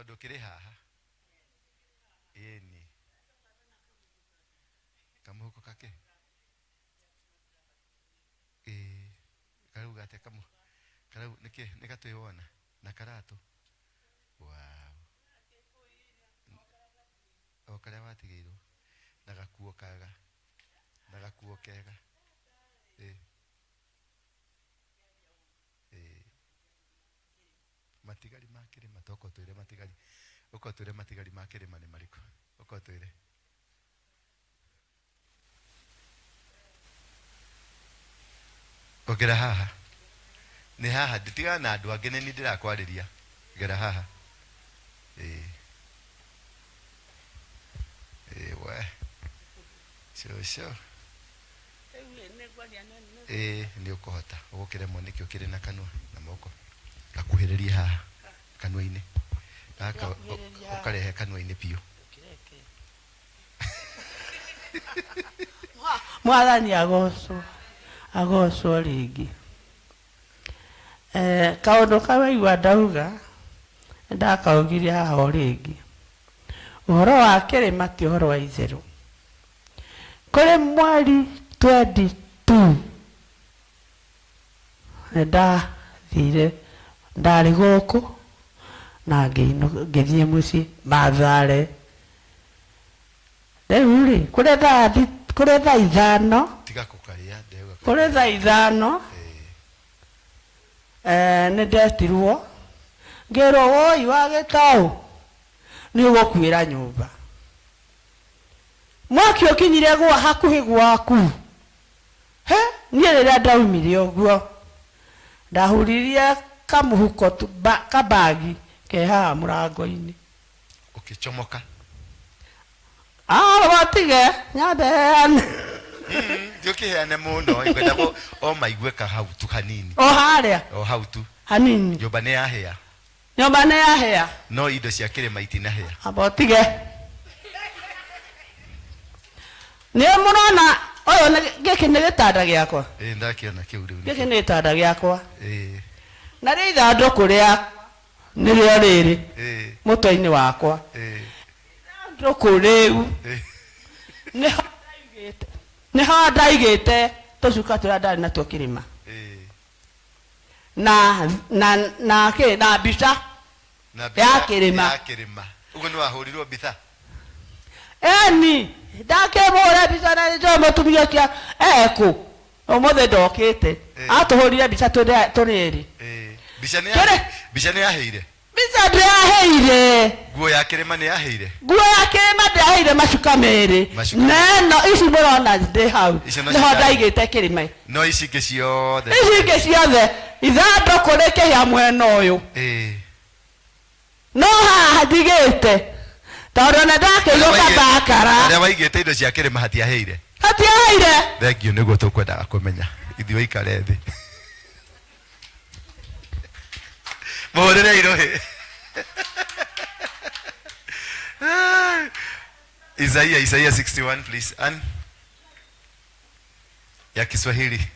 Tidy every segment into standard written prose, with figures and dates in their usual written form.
tondu kiri haha ni kamuhuko kake karau gate kamu karau niki nikatwibona na karatu wow o karia watigeirwo na gakuo kaga na gakuo kega matigari makire matoko twire matigari uko twire matigari makire mane mariko uko twire ogera haha ni haha nditiga na andu angene ni ndirakwariria gera haha we so ni ukohota ugukiremwo nikio kire na kanwa na moko gakuhiriria haha kanwa-ini gaka ukarehe kanwa-ini piu mwathani agocwo ringi kaundu kawaigua ndauga ndakaugiria haha o ringi uhoro wa kirima ti uhoro wa itheru kuri mweri 22 ndathire ndari guku na ngithie mucii Mathare riu ri kuri thaa ithano tiga kukaria ndeuga kuri thaa ithano ni ndetirwo ngirwo woi wa Gitau ni ugukwira nyumba mwaki ukinyire gwa hakuhi gwaku nie riria ndaumire uguo ndahuririe kamuhuko kabagi ke haha murango-ini ukichomoka batige nyabeane ndukiheane muno ikwenda ko o maigwe ka hau tu hanini o haria o hau tu hanini nyumba ne yahea no indo cia kirima itinahea abotige ni murona oyo giki ni gitanda giakwa ndakiona kiu riu giki ni gitanda giakwa na ri ithanduku ria nirio riri mutwe-ini wakwa ithanduku riu niho ndaigite tucuka turia ndari natuo kirima na mbica ya kirima uguo ni wahurirwo mbica eni ndakimura mbica na njo mutumia kia eku umuthi ndokite atuhurire mbica turiri mbica ni yaheire mbica ndiaheire nguo ya kirima ni yaheire macuka meri neno ici murona ndi hau niho ndaigite kirima no ici ingi ciothe ithanduku rikihia mwena uyu no haha ndigite tondu na ndakigwo kathakara aria waigite indo cia kirima hatiaheire thengio niguo tukwendaga kumenya ithi waikare thi muhurire irohi Isaiah 61 please ya Kiswahili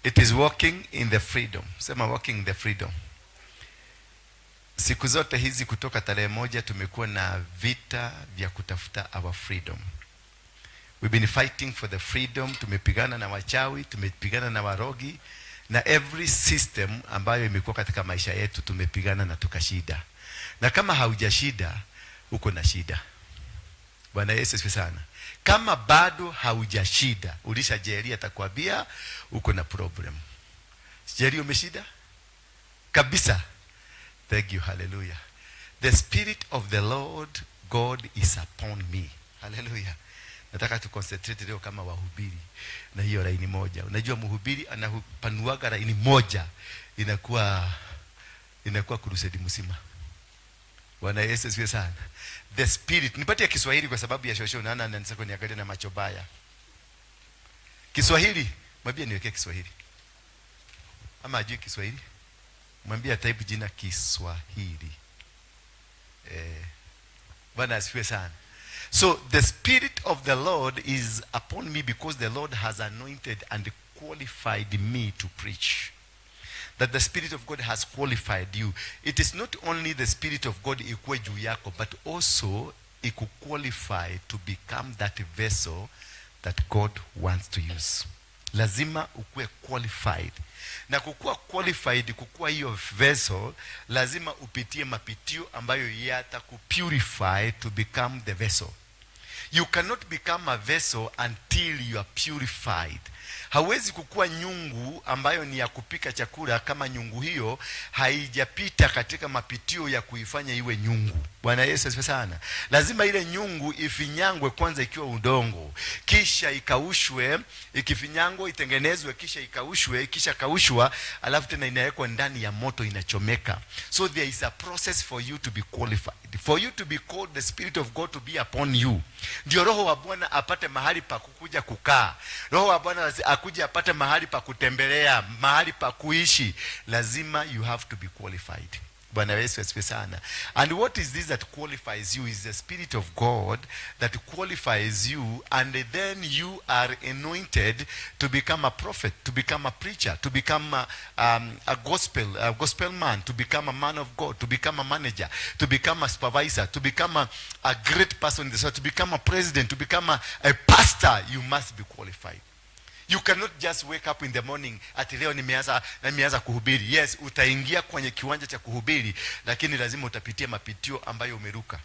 it is walking in the freedom. Sema walking in the freedom. Siku zote hizi kutoka tarehe 1 tumekuwa na vita vya kutafuta our freedom. We've been fighting for the freedom. Tumepigana na wachawi, tumepigana na warogi, na every system ambayo imekuwa katika maisha yetu tumepigana na tukashida. Na kama haujashida uko na shida. Bwana Yesu asifiwe sana. Kama bado haujashida, ulisha Jeri atakwambia uko na problem. Jeri umeshida? Kabisa. Thank you, hallelujah. The Spirit of the Lord God is upon me. Hallelujah. Nataka tu concentrate leo kama wahubiri na hiyo laini moja. Unajua mhubiri anapanuaga laini moja inakuwa crusade mzima. Bwana Yesu asifiwe sana. The Spirit, nipatie Kiswahili kwa sababu ya shosho naana ananisa kuniangalia na macho baya. Kiswahili, mwambie niwekee Kiswahili. Ama ajui Kiswahili? Mwambie type jina Kiswahili. Bwana asifiwe sana. So the Spirit of the Lord is upon me because the Lord has anointed and qualified me to preach. that the Spirit of God has qualified you. It is not only the Spirit of God ikuwe juu yako, but also ikuqualify to become that vessel that God wants to use. Lazima ukuwe qualified. Na kukuwa qualified, kukuwa hiyo vessel, lazima upitie mapitio ambayo yatakupurify to become the vessel. You cannot become a vessel until you are purified. Hawezi kukua nyungu ambayo ni ya kupika chakula kama nyungu hiyo haijapita katika mapitio ya kuifanya iwe nyungu. Bwana Yesu asifiwe sana. Lazima ile nyungu ifinyangwe kwanza ikiwa udongo, kisha ikaushwe, ikifinyangwa itengenezwe, kisha ikaushwe, kisha kaushwa, alafu tena inawekwa ndani ya moto inachomeka. So there is a process for you to be qualified. For you to be called, the Spirit of God to be upon you. Ndio Roho wa Bwana apate mahali pa kukuja kukaa. Roho wa Bwana akuje apate mahali pa kutembelea, mahali pa kuishi. Lazima you have to be qualified. Bwana Yesu asifiwe sana. And what is this that qualifies you? Is the Spirit of God that qualifies you, and then you are anointed to become a prophet, to become a preacher, to become a gospel man, to become a man of God, to become a manager, to become a supervisor, to become a great person in the church, to become a president, to become a pastor. You must be qualified. You cannot just wake up in the morning ati leo nimeanza kuhubiri. Yes, utaingia kwenye kiwanja cha kuhubiri, lakini lazima utapitia mapitio ambayo umeruka.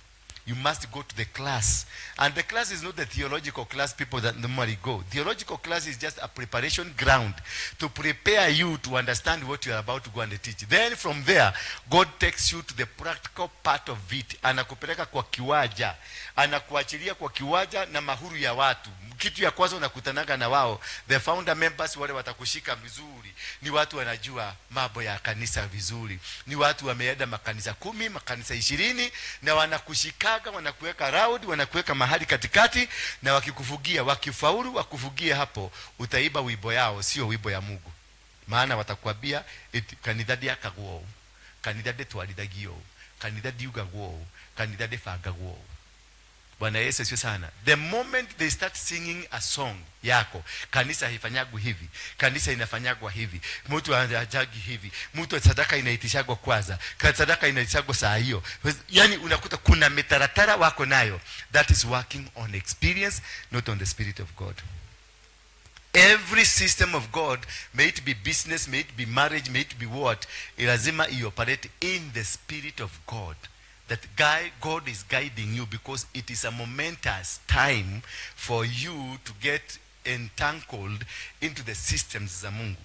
You must go to the class. And the class is not the theological class people that normally go. Theological class is just a preparation ground to prepare you to understand what you are about to go and teach. Then from there, God takes you to the practical part of it. Anakupeleka kwa kiwanja. Anakuachilia kwa kiwanja na mahuru ya watu. Kitu ya kwanza unakutanaga na wao, the founder members wale watakushika vizuri. Ni watu wanajua mambo ya kanisa vizuri. Ni watu wameenda makanisa 10, makanisa 20, na wanakushikaga, wanakuweka round, wanakuweka mahali katikati, na wakikufugia, wakifaulu wakufugie hapo, utaiba wimbo yao, sio wimbo ya Mungu. Maana watakwambia kanitha ndiakagwo, kanitha ndetwarithagio, kanitha ndiugagwo, kanitha ndebangagwo. Bwana Yesu asifiwe sana. The moment they start singing a song yako, kanisa haifanyagwi hivi, kanisa inafanyagwa hivi, mtu anajagi hivi, mtu sadaka inaitishagwa kwanza, sadaka inaitishagwa saa hiyo. Yani unakuta kuna metaratara wako nayo. That is working on experience, not on the Spirit of God. Every system of God, may it be business, may it be marriage, may it be what, lazima ioperate in the Spirit of God. That God is guiding you, because it is a momentous time for you to get entangled into the systems za Mungu.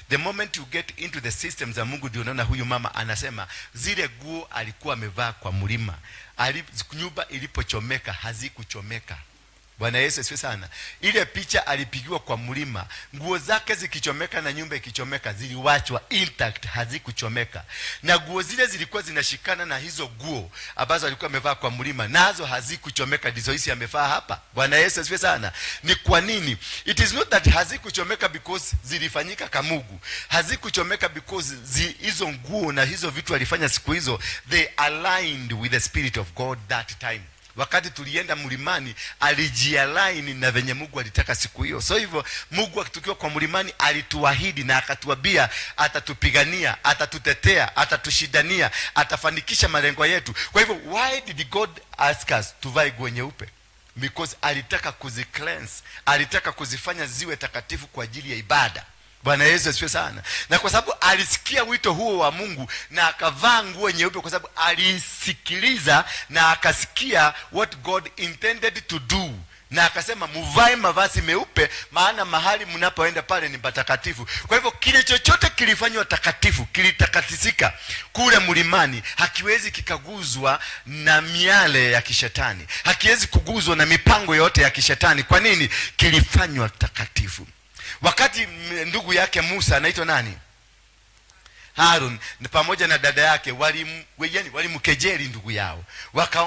The moment you get into the systems za Mungu, ndio unaona huyu mama anasema zile nguo alikuwa amevaa kwa mlima, nyumba ilipochomeka hazikuchomeka. Bwana Yesu asifiwe sana. Ile picha alipigiwa kwa mlima, nguo zake zikichomeka na nyumba ikichomeka, ziliwachwa intact, hazikuchomeka. Na nguo zile zilikuwa zinashikana na hizo nguo ambazo alikuwa amevaa kwa mlima, nazo hazikuchomeka, ndizo hizi amevaa hapa. Bwana Yesu asifiwe sana. Ni kwa nini? It is not that hazikuchomeka because zilifanyika kamugu. Hazikuchomeka because hizo nguo na hizo vitu alifanya siku hizo, they aligned with the Spirit of God that time. Wakati tulienda mlimani, alijialign na venye Mungu alitaka siku hiyo. So hivyo Mungu akitukiwa kwa mlimani alituahidi na akatuambia atatupigania, atatutetea, atatushidania, atafanikisha malengo yetu. Kwa hivyo why did God ask us to vae nguo nyeupe? Because alitaka kuzicleanse, alitaka kuzifanya ziwe takatifu kwa ajili ya ibada. Bwana Yesu asifiwe sana. Na kwa sababu alisikia wito huo wa Mungu na akavaa nguo nyeupe, kwa sababu alisikiliza na akasikia what God intended to do, na akasema muvae mavazi meupe, maana mahali mnapoenda pale ni patakatifu. Kwa hivyo kile chochote kilifanywa takatifu, kilitakatisika kule mlimani, hakiwezi kikaguzwa na miale ya kishetani, hakiwezi kuguzwa na mipango yote ya kishetani. Kwa nini? Kilifanywa takatifu. Wakati ndugu yake Musa anaitwa nani? Harun, pamoja na dada yake walimkejeli ndugu yao.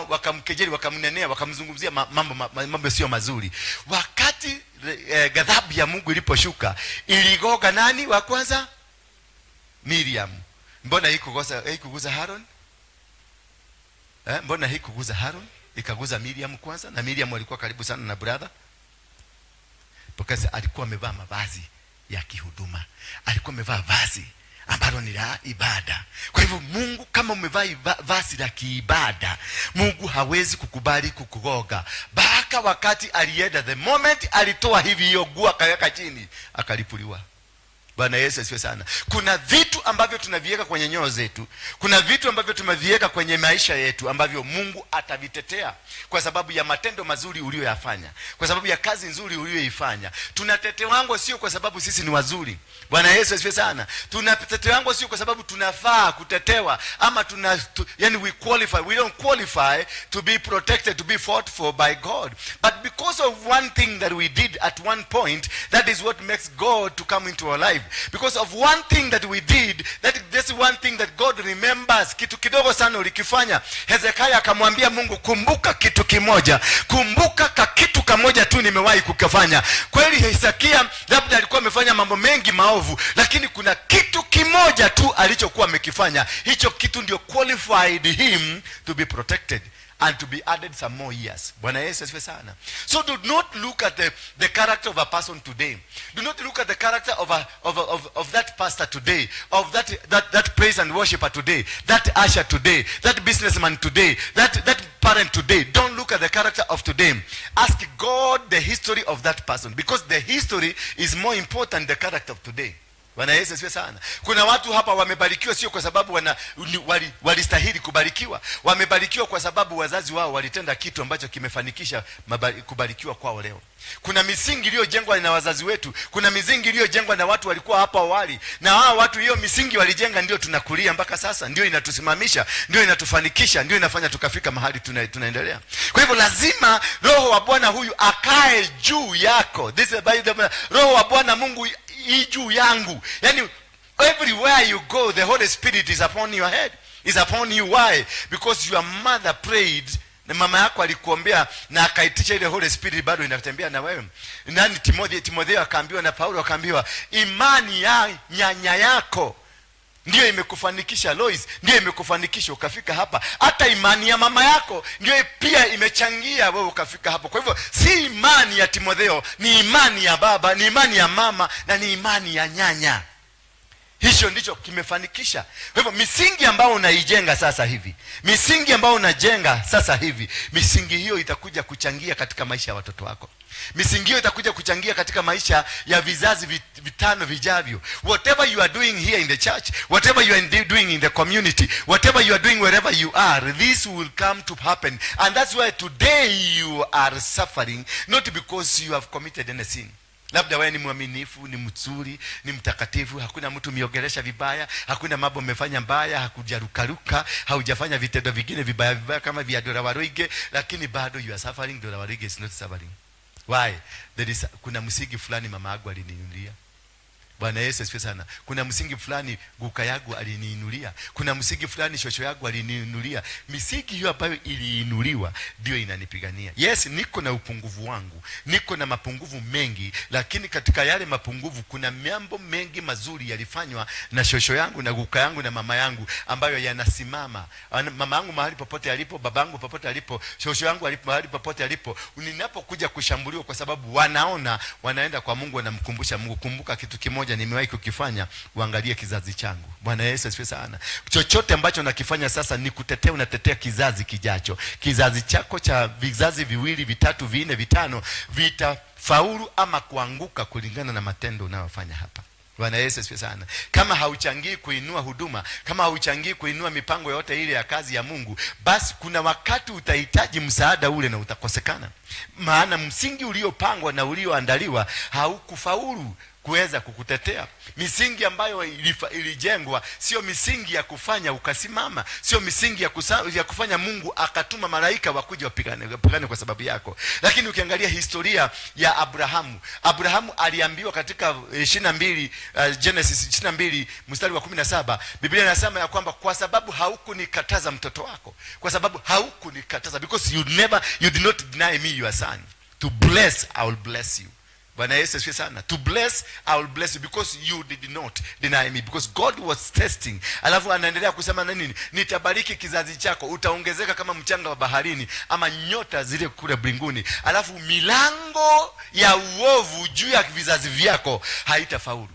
Wakamkejeli, wakamnenea, wakamzungumzia mambo sio mazuri. Wakati ghadhabu ya Mungu iliposhuka, iligoga nani wa kwanza? Miriam. Mbona haikuguza Harun? Mbona haikuguza Harun? Ikaguza Miriam kwanza, na Miriam alikuwa karibu sana na brother. Because alikuwa amevaa mavazi ya kihuduma. Alikuwa amevaa vazi ambalo ni la ibada. Kwa hivyo Mungu, kama umevaa vazi la kiibada, Mungu hawezi kukubali kukugoga. Baka wakati alienda, the moment alitoa hivi hiyo nguo akaweka chini, akalipuliwa. Bwana Yesu asifiwe sana. Kuna vitu ambavyo tunaviweka kwenye nyoyo zetu, kuna vitu ambavyo tumeviweka kwenye maisha yetu ambavyo Mungu atavitetea kwa sababu ya matendo mazuri uliyoyafanya, kwa sababu ya kazi nzuri uliyoifanya. Tunatetewango sio kwa sababu sisi ni wazuri. Bwana Yesu asifiwe sana. Tunatetewango sio kwa sababu tunafaa kutetewa ama yani we qualify. We don't qualify to be protected, to be fought for by God. But because of one thing that we did at one point, that is what makes God to come into our life. Because of one thing that we did, that's one thing that God remembers. Kitu kidogo sana ulikifanya. Hezekia akamwambia Mungu, kumbuka kitu kimoja, kumbuka kitu kamoja tu nimewahi kukifanya. Kweli Hezekia labda alikuwa amefanya mambo mengi maovu, lakini kuna kitu kimoja tu alichokuwa amekifanya. Hicho kitu ndio qualified him to be protected and to be added some more years. Bwana Yesu asifiwe sana. So do not look at the character of a person today. Do not look at the character of that pastor today, of that praise and worshiper today, that usher today, that businessman today, that parent today. Don't look at the character of today. Ask God the history of that person, because the history is more important than the character of today. Bwana Yesu asifiwe sana. Kuna watu hapa wamebarikiwa sio kwa sababu walistahili kubarikiwa. Wamebarikiwa kwa sababu wazazi wao walitenda kitu ambacho kimefanikisha kubarikiwa kwao leo. Kuna misingi iliyojengwa na wazazi wetu, kuna misingi iliyojengwa na watu walikuwa hapa awali, na hao watu hiyo misingi walijenga, ndio tunakulia mpaka sasa, ndio inatusimamisha, ndio inatufanikisha, ndio inafanya tukafika mahali tunaendelea. Kwa hivyo lazima Roho wa Bwana huyu akae juu yako. This is by the Roho wa Bwana Mungu juu yangu. Yani everywhere you go, the Holy Spirit is upon your head, is upon you. Why? Because your mother prayed, na mama yako alikuombea na akaitisha ile Holy Spirit bado inatembea na wewe. Nani? Timotheo akaambiwa na Paulo akaambiwa, imani ya nyanya yako ndio imekufanikisha. Lois, ndio imekufanikisha ukafika hapa. Hata imani ya mama yako ndio pia imechangia wewe ukafika hapo. Kwa hivyo si imani ya Timotheo, ni imani ya baba, ni imani ya mama, na ni imani ya nyanya. Hicho ndicho kimefanikisha. Kwa hivyo misingi ambayo unaijenga sasa hivi, misingi ambayo unajenga sasa hivi, misingi hiyo itakuja kuchangia katika maisha ya watoto wako. Misingi hiyo itakuja kuchangia katika maisha ya vizazi vitano vijavyo. Whatever you are doing here in the church, whatever you are doing in the community, whatever you are doing wherever you are, this will come to happen. And that's why today you are suffering, not because you have committed any sin. Labda wewe ni mwaminifu, ni mzuri, ni mtakatifu, hakuna mtu miogelesha vibaya, hakuna mambo umefanya mbaya, hakujarukaruka, haujafanya vitendo vingine vibaya kama vya Dora Waroige, lakini bado you are suffering. Dora Waroige is not suffering. Why? Kuna msingi fulani mama yangu aliniinulia. Bwana Yesu asifiwe sana. Kuna msingi fulani guka yangu aliniinulia. Kuna msingi fulani shosho yangu aliniinulia. Misingi hiyo ambayo iliinuliwa ndio inanipigania. Yes, niko na upungufu wangu, niko na mapungufu mengi, lakini katika yale mapungufu kuna mambo mengi mazuri yalifanywa na shosho yangu na guka yangu na mama yangu ambayo yanasimama. Mama yangu mahali popote alipo, babangu popote alipo, shosho yangu mahali popote alipo, ninapokuja kushambuliwa kwa sababu wanaenda kwa Mungu, wanamkumbusha Mungu, kumbuka kitu kimoja nimewahi kukifanya, uangalie kizazi changu. Bwana Yesu asifiwe sana. Chochote ambacho nakifanya sasa ni kutetea, unatetea kizazi kijacho. Kizazi chako cha vizazi viwili, vitatu, vinne, vitano vitafaulu ama kuanguka kulingana na matendo unayofanya hapa. Bwana Yesu asifiwe sana. Kama hauchangii kuinua huduma, kama hauchangii kuinua mipango yote ile ya kazi ya Mungu, basi kuna wakati utahitaji msaada ule na utakosekana. Maana msingi uliopangwa na ulioandaliwa haukufaulu kuweza kukutetea. Misingi ambayo ilijengwa sio misingi ya kufanya ukasimama, sio misingi ya kufanya Mungu akatuma malaika wakuja wapigane kwa sababu yako. Lakini ukiangalia historia ya Abrahamu aliambiwa katika 22 Genesis 22 mstari wa 17, Biblia inasema ya kwamba kwa sababu haukunikataza mtoto wako, kwa sababu haukunikataza, because you did not deny me your son. To bless, I will bless you. Bwana Yesu asifiwe sana. To bless, I will bless you because you did not deny me, because God was testing. Alafu anaendelea kusema nini? Nitabariki kizazi chako, utaongezeka kama mchanga wa baharini ama nyota zile kule mbinguni. Alafu milango ya uovu juu ya vizazi vyako haitafaulu.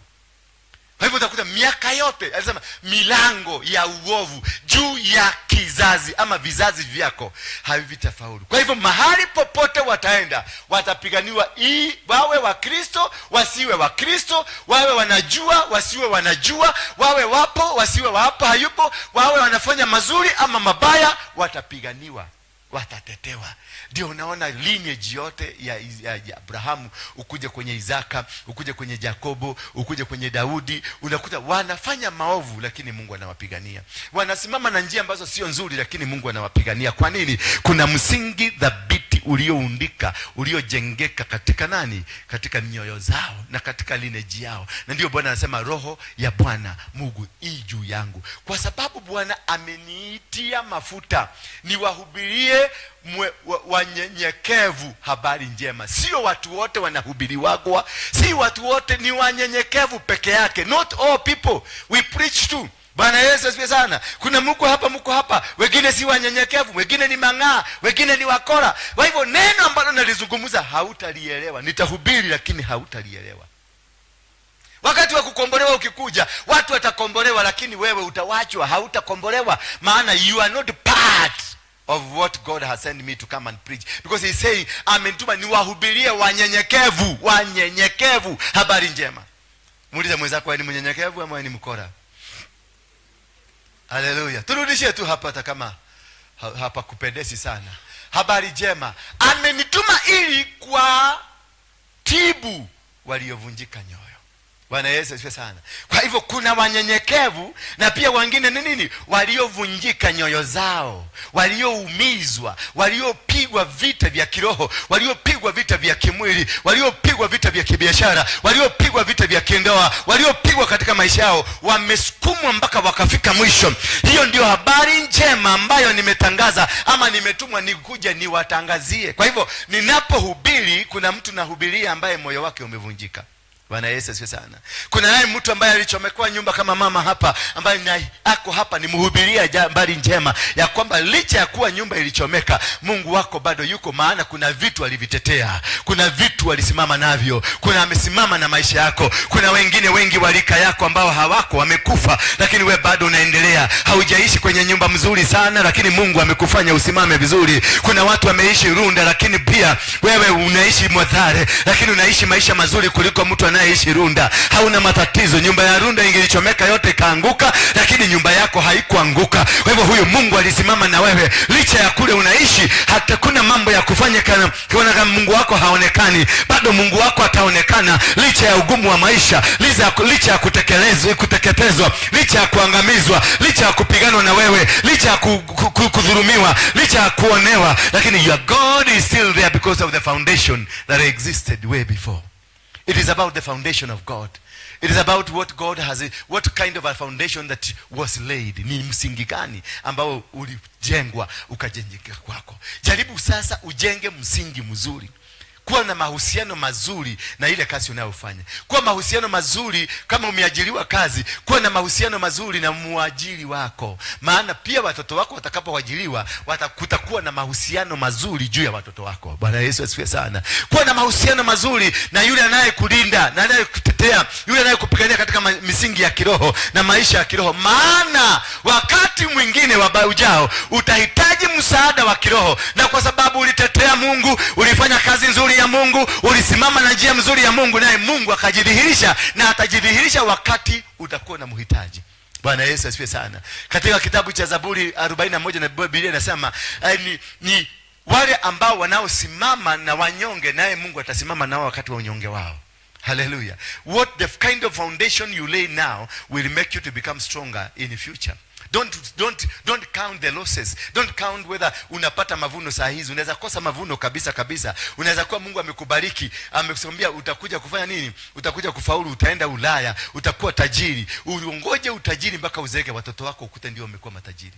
Kwa hivyo utakuta miaka yote alisema milango ya uovu juu ya kizazi ama vizazi vyako havitafaulu. Kwa hivyo mahali popote wataenda watapiganiwa, wawe wa Kristo wasiwe wa Kristo, wawe wanajua wasiwe wanajua, wawe wapo wasiwe wapo hayupo, wawe wanafanya mazuri ama mabaya, watapiganiwa, watatetewa. Ndio unaona lineage yote ya Abrahamu, ukuje kwenye Isaka, ukuje kwenye Yakobo, ukuje kwenye Daudi, unakuta wanafanya maovu lakini Mungu anawapigania. Wanasimama na njia ambazo sio nzuri lakini Mungu anawapigania. Kwa nini? Kuna msingi thabiti ulioundika, uliojengeka katika nani? Katika mioyo zao na katika lineage yao. Na ndio Bwana anasema roho ya Bwana Mungu juu yangu, kwa sababu Bwana ameniitia mafuta niwahubirie wanyenyekevu habari njema. Sio watu wote wanahubiriwagwa, si watu wote ni wanyenyekevu peke yake. Not all people we preach to. Bwana Yesu asifiwe sana. Kuna mko hapa wengine si wanyenyekevu, wengine ni mang'aa, wengine ni wakora. Kwa hivyo neno ambalo nalizungumza hautalielewa. Nitahubiri lakini hautalielewa. Wakati wa kukombolewa ukikuja, watu watakombolewa lakini wewe utawachwa, hautakombolewa, maana you are not part of what God has sent me to come and preach. Because he's saying, amenituma niwahubirie wanyenyekevu habari njema. Muulize mwenzako, wewe ni mnyenyekevu ama ni mkora? Haleluya. Turudishie tu hapa hata kama hapa kupendezi sana. Habari njema. Amenituma ili kwa tibu waliovunjika nyoyo. Bwana Yesu asifiwe sana. Kwa hivyo kuna wanyenyekevu na pia wengine ni nini? Waliovunjika nyoyo zao, walioumizwa, waliopigwa vita vya kiroho, waliopigwa vita vya kimwili, waliopigwa vita vya kibiashara, waliopigwa vita vya kindoa, waliopigwa katika maisha yao, wamesukumwa mpaka wakafika mwisho. Hiyo ndio habari njema ambayo nimetangaza ama nimetumwa nikuja niwatangazie. Kwa hivyo ninapohubiri, kuna mtu nahubiria ambaye moyo wake umevunjika. Bwana Yesu asifiwe sana. Kuna naye mtu ambaye alichomekwa nyumba kama mama hapa, ambaye ako hapa ni mhubiria habari njema ya kwamba licha ya kuwa nyumba ilichomeka, Mungu wako bado yuko, maana kuna vitu alivitetea, kuna vitu alisimama navyo, kuna amesimama na maisha yako. Kuna wengine wengi walika yako ambao hawako, wamekufa, lakini we bado unaendelea. Haujaishi kwenye nyumba mzuri sana, lakini Mungu amekufanya usimame vizuri. Kuna watu wameishi Runda, lakini pia wewe unaishi Mwathare, lakini unaishi maisha mazuri kuliko mtu anaishi Runda. Hauna matatizo. Nyumba ya Runda ingelichomeka yote kaanguka, lakini nyumba yako haikuanguka. Kwa hivyo huyu Mungu alisimama na wewe licha ya kule unaishi. Hata kuna mambo ya kufanya kana Mungu wako haonekani, bado Mungu wako ataonekana licha ya ugumu wa maisha, licha ya kuteketezwa, licha ya kuangamizwa, licha ya kupiganwa na wewe, licha ya kudhulumiwa, licha ya kuonewa, lakini your God is still there because of the foundation that existed way before. It is about the foundation of God. It is about what God has, what kind of a foundation that was laid. Ni msingi gani ambao ulijengwa ukajengeka kwako. Jaribu sasa ujenge msingi mzuri. Kuwa na mahusiano mazuri na ile kazi unayofanya. Kuwa mahusiano mazuri kama umeajiriwa kazi, kuwa na mahusiano mazuri na muajiri wako. Maana pia watoto wako watakapoajiriwa, kutakuwa na mahusiano mazuri juu ya watoto wako. Bwana Yesu asifiwe sana. Kuwa na mahusiano mazuri na yule anayekulinda, na anayekutetea, yule anayekupigania katika misingi ya kiroho na maisha ya kiroho. Maana wakati mwingine ujao utahitaji msaada wa kiroho, na kwa sababu ulitetea Mungu, ulifanya kazi nzuri ya Mungu, ulisimama na njia mzuri ya Mungu, naye Mungu akajidhihirisha, na atajidhihirisha wakati utakuwa na mhitaji. Bwana Yesu asifiwe sana. Katika kitabu cha Zaburi 41 na Biblia inasema ni wale ambao wanaosimama na wanyonge, naye Mungu atasimama nao wakati wa unyonge wao. Hallelujah. What the kind of foundation you lay now will make you to become stronger in the future. Don't count the losses. Don't count whether unapata mavuno saa hizi. Unaweza kosa mavuno kabisa. Unaweza kuwa Mungu amekubariki, amekusambia utakuja kufanya nini? Utakuja kufaulu, utaenda Ulaya, utakuwa tajiri. Uongoje utajiri mpaka uzeeke, watoto wako ukute ndio wamekuwa matajiri.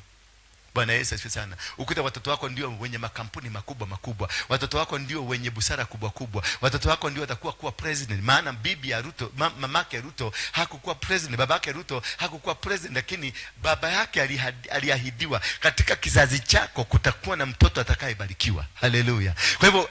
Bwana Yesu asifiwe sana. Ukuta watoto wako ndio wenye makampuni makubwa. Watoto wako ndio wenye busara kubwa. Watoto wako ndio watakuwa kuwa president. Maana bibi ya Ruto, mamake Ruto hakukuwa president, babake Ruto hakukuwa president, lakini baba yake aliahidiwa katika kizazi chako kutakuwa na mtoto atakayebarikiwa. Haleluya. Kwa hivyo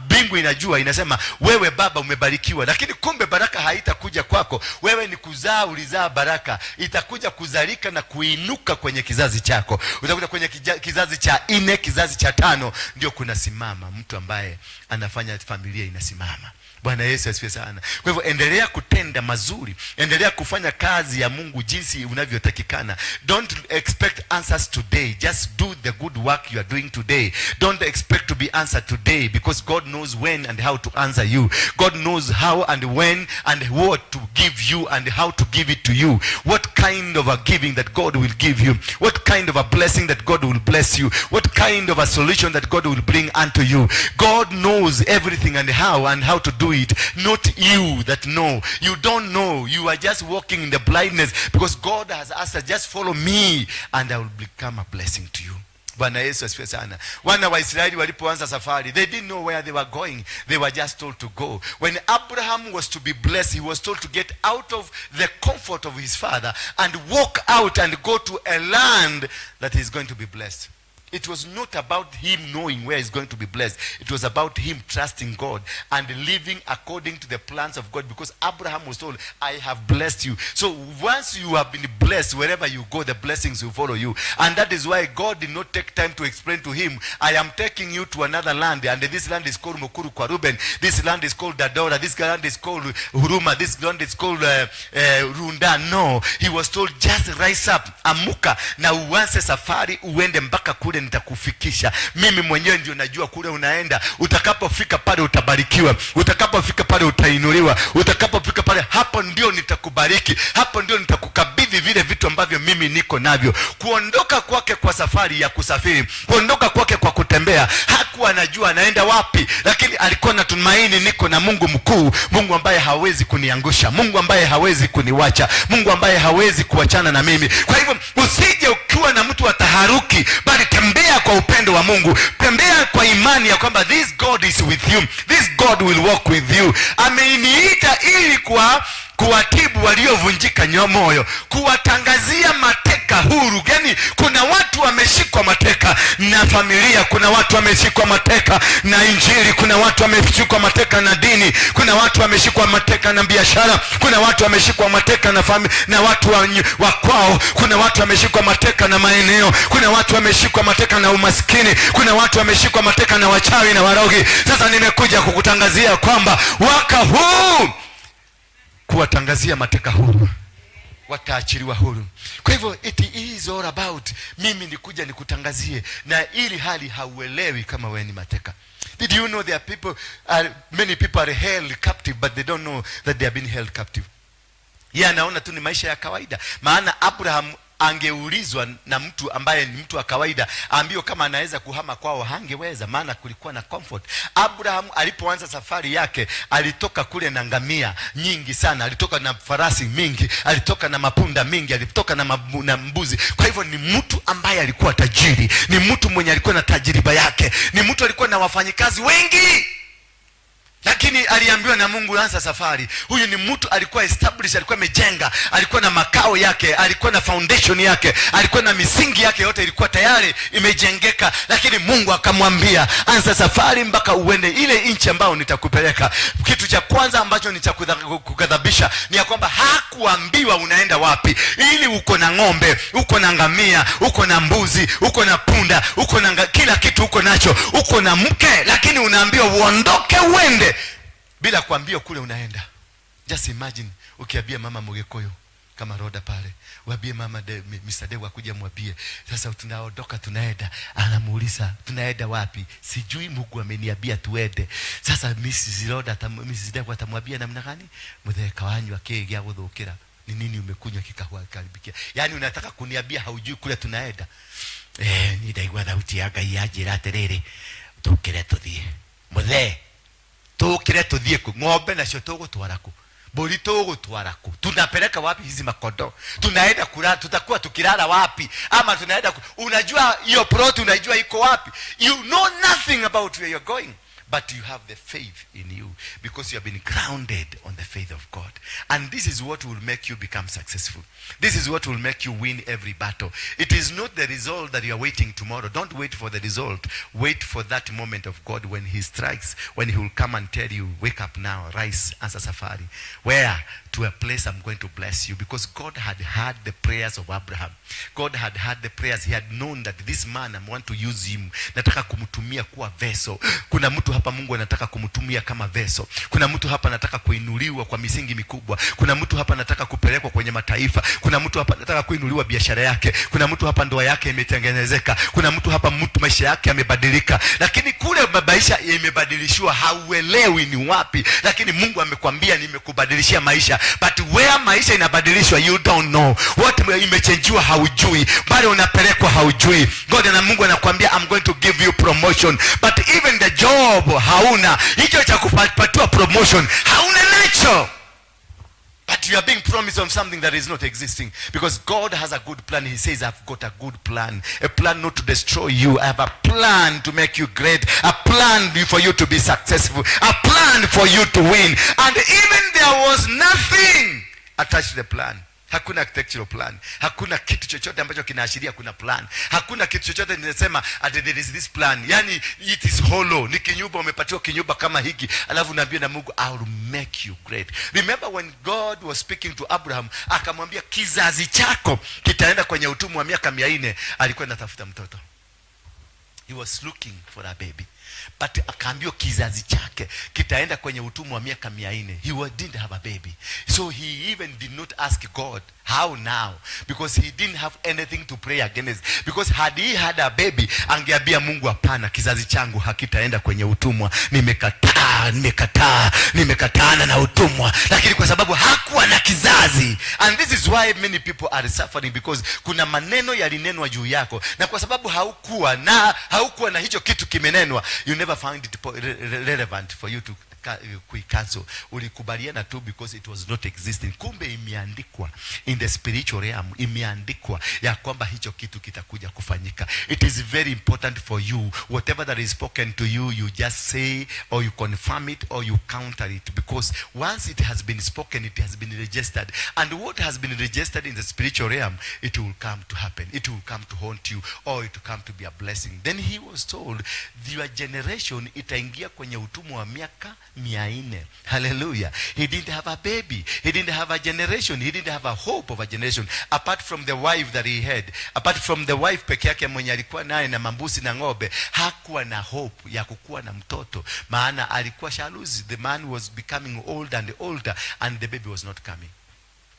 mbingu inajua, inasema wewe baba umebarikiwa, lakini kumbe baraka haitakuja kwako. Wewe ni kuzaa, ulizaa baraka. Itakuja kuzalika na kuinuka kwenye kizazi chako. Utakuta kwenye kizazi cha 4, kizazi cha 5 ndio kuna simama mtu ambaye anafanya familia inasimama. Bwana Yesu asifiwe sana. Kwa hivyo endelea kutenda mazuri, endelea kufanya kazi ya Mungu jinsi unavyotakikana. Don't expect answers today, just do the good work you are doing today. Don't expect to be answered today, because God knows when and how to answer you. God knows how and when and what to give you and how to give it to you. What kind of a giving that God will give you, what kind of a blessing that God will bless you, what kind of a solution that God will bring unto you. God knows everything and how to do it, not you that know. You don't know, you are just walking in the blindness, because God has asked us, just follow me and I will become a blessing to you. Bwana Yesu asifiwe sana. Wana wa Israeli walipoanza safari, they didn't know where they were going. They were just told to go. When Abraham was to be blessed, he was told to get out of the comfort of his father and walk out and go to a land that is going to be blessed. It was not about him knowing where he's going to be blessed. It was about him trusting God and living according to the plans of God, because Abraham was told, I have blessed you. So once you have been blessed, wherever you go, the blessings will follow you. And that is why God did not take time to explain to him, I am taking you to another land, and this land is called Mukuru kwa Ruben, this land is called Dadora, this land is called Huruma, this land is called Runda. No, he was told, just rise up, amuka na uanze safari, uende mpaka kule nitakufikisha. Mimi mwenyewe ndio najua kule unaenda. Utakapofika pale utabarikiwa, utakapofika pale utainuliwa, utakapofika pale, hapo ndio nitakubariki, hapo ndio nitakukabidhi vile vitu ambavyo mimi niko navyo. Kuondoka kwake kwa safari ya kusafiri, kuondoka kwake kwa kutembea, hakuwa anajua anaenda wapi, lakini alikuwa na tumaini, niko na Mungu mkuu, Mungu ambaye hawezi kuniangusha, Mungu ambaye hawezi kuniwacha, Mungu ambaye hawezi kuachana na mimi. Kwa hivyo usije ukiwa na mtu wa taharuki, bali tembea kwa upendo wa Mungu, tembea kwa imani ya kwamba this God is with you, this God will walk with you. Ameniita ili kuwatibu waliovunjika moyo, kuwatangazia mateka huru. Yani kuna watu wameshikwa mateka na familia, kuna watu wameshikwa mateka na injili, kuna watu wameshikwa mateka na dini, kuna watu wameshikwa mateka na biashara, kuna watu wameshikwa mateka na watu wa kwao, kuna watu wameshikwa mateka na maeneo, kuna watu wameshikwa mateka na umaskini, kuna watu wameshikwa mateka na wachawi na warogi. Sasa nimekuja kukutangazia kwamba waka huu kuwatangazia mateka huru, wataachiliwa huru. Kwa hivyo it is all about, mimi nikuja nikutangazie, na ili hali hauelewi kama wewe ni mateka. Did you know there are people, many people are held captive, but they don't know that they have been held captive. Yeye anaona tu ni maisha ya kawaida. Maana Abraham angeulizwa na mtu ambaye ni mtu wa kawaida, ambio kama anaweza kuhama kwao, hangeweza, maana kulikuwa na comfort. Abraham alipoanza safari yake, alitoka kule na ngamia nyingi sana, alitoka na farasi mingi, alitoka na mapunda mingi, alitoka na mbuzi. Kwa hivyo ni mtu ambaye alikuwa tajiri, ni mtu mwenye alikuwa na tajiriba yake, ni mtu alikuwa na wafanyikazi wengi. Lakini aliambiwa na Mungu, anza safari. Huyu ni mtu alikuwa established, alikuwa amejenga, alikuwa na makao yake, alikuwa na foundation yake, alikuwa na misingi yake yote ilikuwa tayari imejengeka. Lakini Mungu akamwambia, anza safari mpaka uende ile nchi ambayo nitakupeleka. Kitu cha kwanza ambacho nitakukadhabisha ni ya kwamba hakuambiwa unaenda wapi. Ili uko na ng'ombe, uko na ngamia, uko na mbuzi, uko na punda, uko na kila kitu uko nacho, uko na mke, lakini unaambiwa uondoke uende bila kuambia kule unaenda. Just imagine ukiambia mama Mugekoyo kama Roda pale, waambie mama Mr. Dewa kuja mwambie, sasa tunaondoka tunaenda. Anamuuliza tunaenda wapi? Sijui, Mungu ameniambia tuende. Sasa Mrs. Roda Mrs. Dewa atamwambia namna gani? Mutheka wanyu akigea guthukira, ni nini umekunywa kikahua karibikia? Yani unataka kuniambia haujui kule tunaenda? Ni ndaigua thauti ya Ngai yanjira atiriri, tukire tuthie muthe, tukire tuthie ku ng'ombe nacio tugutwara ku. Bolito gutwarako. Tunapeleka wapi hizi makondo? Tunaenda kulala, tutakuwa tukilala wapi? Ama tunaenda unajua hiyo plot unajua iko wapi? You know nothing about where you're going. But you have the faith in you because you have been grounded on the faith of God. And this is what will make you become successful. This is what will make you win every battle. It is not the result that you are waiting tomorrow. Don't wait for the result. Wait for that moment of God when he strikes, when he will come and tell you, wake up now, rise, answer safari. Where? To a place I'm going to bless you. Because God had heard the prayers of Abraham. God had heard the prayers. He had known that this man, I want to use him. Nataka kumtumia kuwa vessel. Kuna mtu hapa Mungu anataka kumtumia kama vessel. Kuna mtu hapa anataka kuinuliwa kwa misingi mikubwa. Kuna mtu hapa anataka kupelekwa kwenye mataifa. Kuna mtu hapa anataka kuinuliwa biashara yake. Kuna mtu hapa ndoa yake imetengenezeka. Kuna mtu hapa maisha yake yamebadilika. Lakini kule maisha imebadilishwa hauelewi ni wapi. Lakini Mungu amekwambia nimekubadilishia maisha. But where maisha inabadilishwa you don't know. What imechangewa haujui. Bali unapelekwa haujui. God na Mungu anakuambia I'm going to give you promotion. But even the job hauna. Hicho cha kupatiwa promotion hauna nacho. But you are being promised on something that is not existing. Because God has a good plan. He says, I've got a good plan. A plan not to destroy you. I have a plan to make you great. A plan for you to be successful. A plan for you to win. And even there was nothing attached to the plan. Hakuna architectural plan. Hakuna kitu chochote ambacho kinaashiria kuna plan. Hakuna kitu chochote ninasema there is this plan. Yani it is hollow. Ni kinyumba umepatiwa kinyumba kama hiki. Alafu naambia na Mungu I will make you great. Remember when God was speaking to Abraham, akamwambia kizazi chako kitaenda kwenye utumwa wa miaka 400. Alikuwa anatafuta mtoto. He was looking for a baby. But akaambiwa kizazi chake kitaenda kwenye utumwa wa miaka 400. He didn't have a baby. So he even did not ask God, how now? Because he didn't have anything to pray against. Because had he had a baby, angeambia Mungu hapana, kizazi changu hakitaenda kwenye utumwa. Nimekataana na utumwa. Lakini kwa sababu hakuwa na kizazi. And this is why many people are suffering. Because kuna maneno yalinenwa juu yako. Na kwa sababu haukuwa na hicho kitu kimenenwa, you never find it relevant for you to cancel. Ulikubaliana tu because it was not existing. Kumbe imeandikwa in the spiritual realm, imeandikwa ya kwamba hicho kitu kitakuja kufanyika. It is very important for you, whatever that is spoken to you, you just say or you confirm it or you counter it. Because once it has been spoken, it has been registered. And what has been registered in the spiritual realm, it will come to happen. It will come to haunt you or it will come to be a blessing. Then he was told, your generation itaingia kwenye utumwa wa miaka 400. Hallelujah. He didn't have a baby. He didn't have a generation. He didn't have a hope of a generation. Apart from the wife that he had. Apart from the wife peke yake mwenye alikuwa naye na mambusi na ng'ombe. Hakuwa na hope ya kukuwa na mtoto. Maana alikuwa shaluzi. The man was becoming older and older. And the baby was not coming.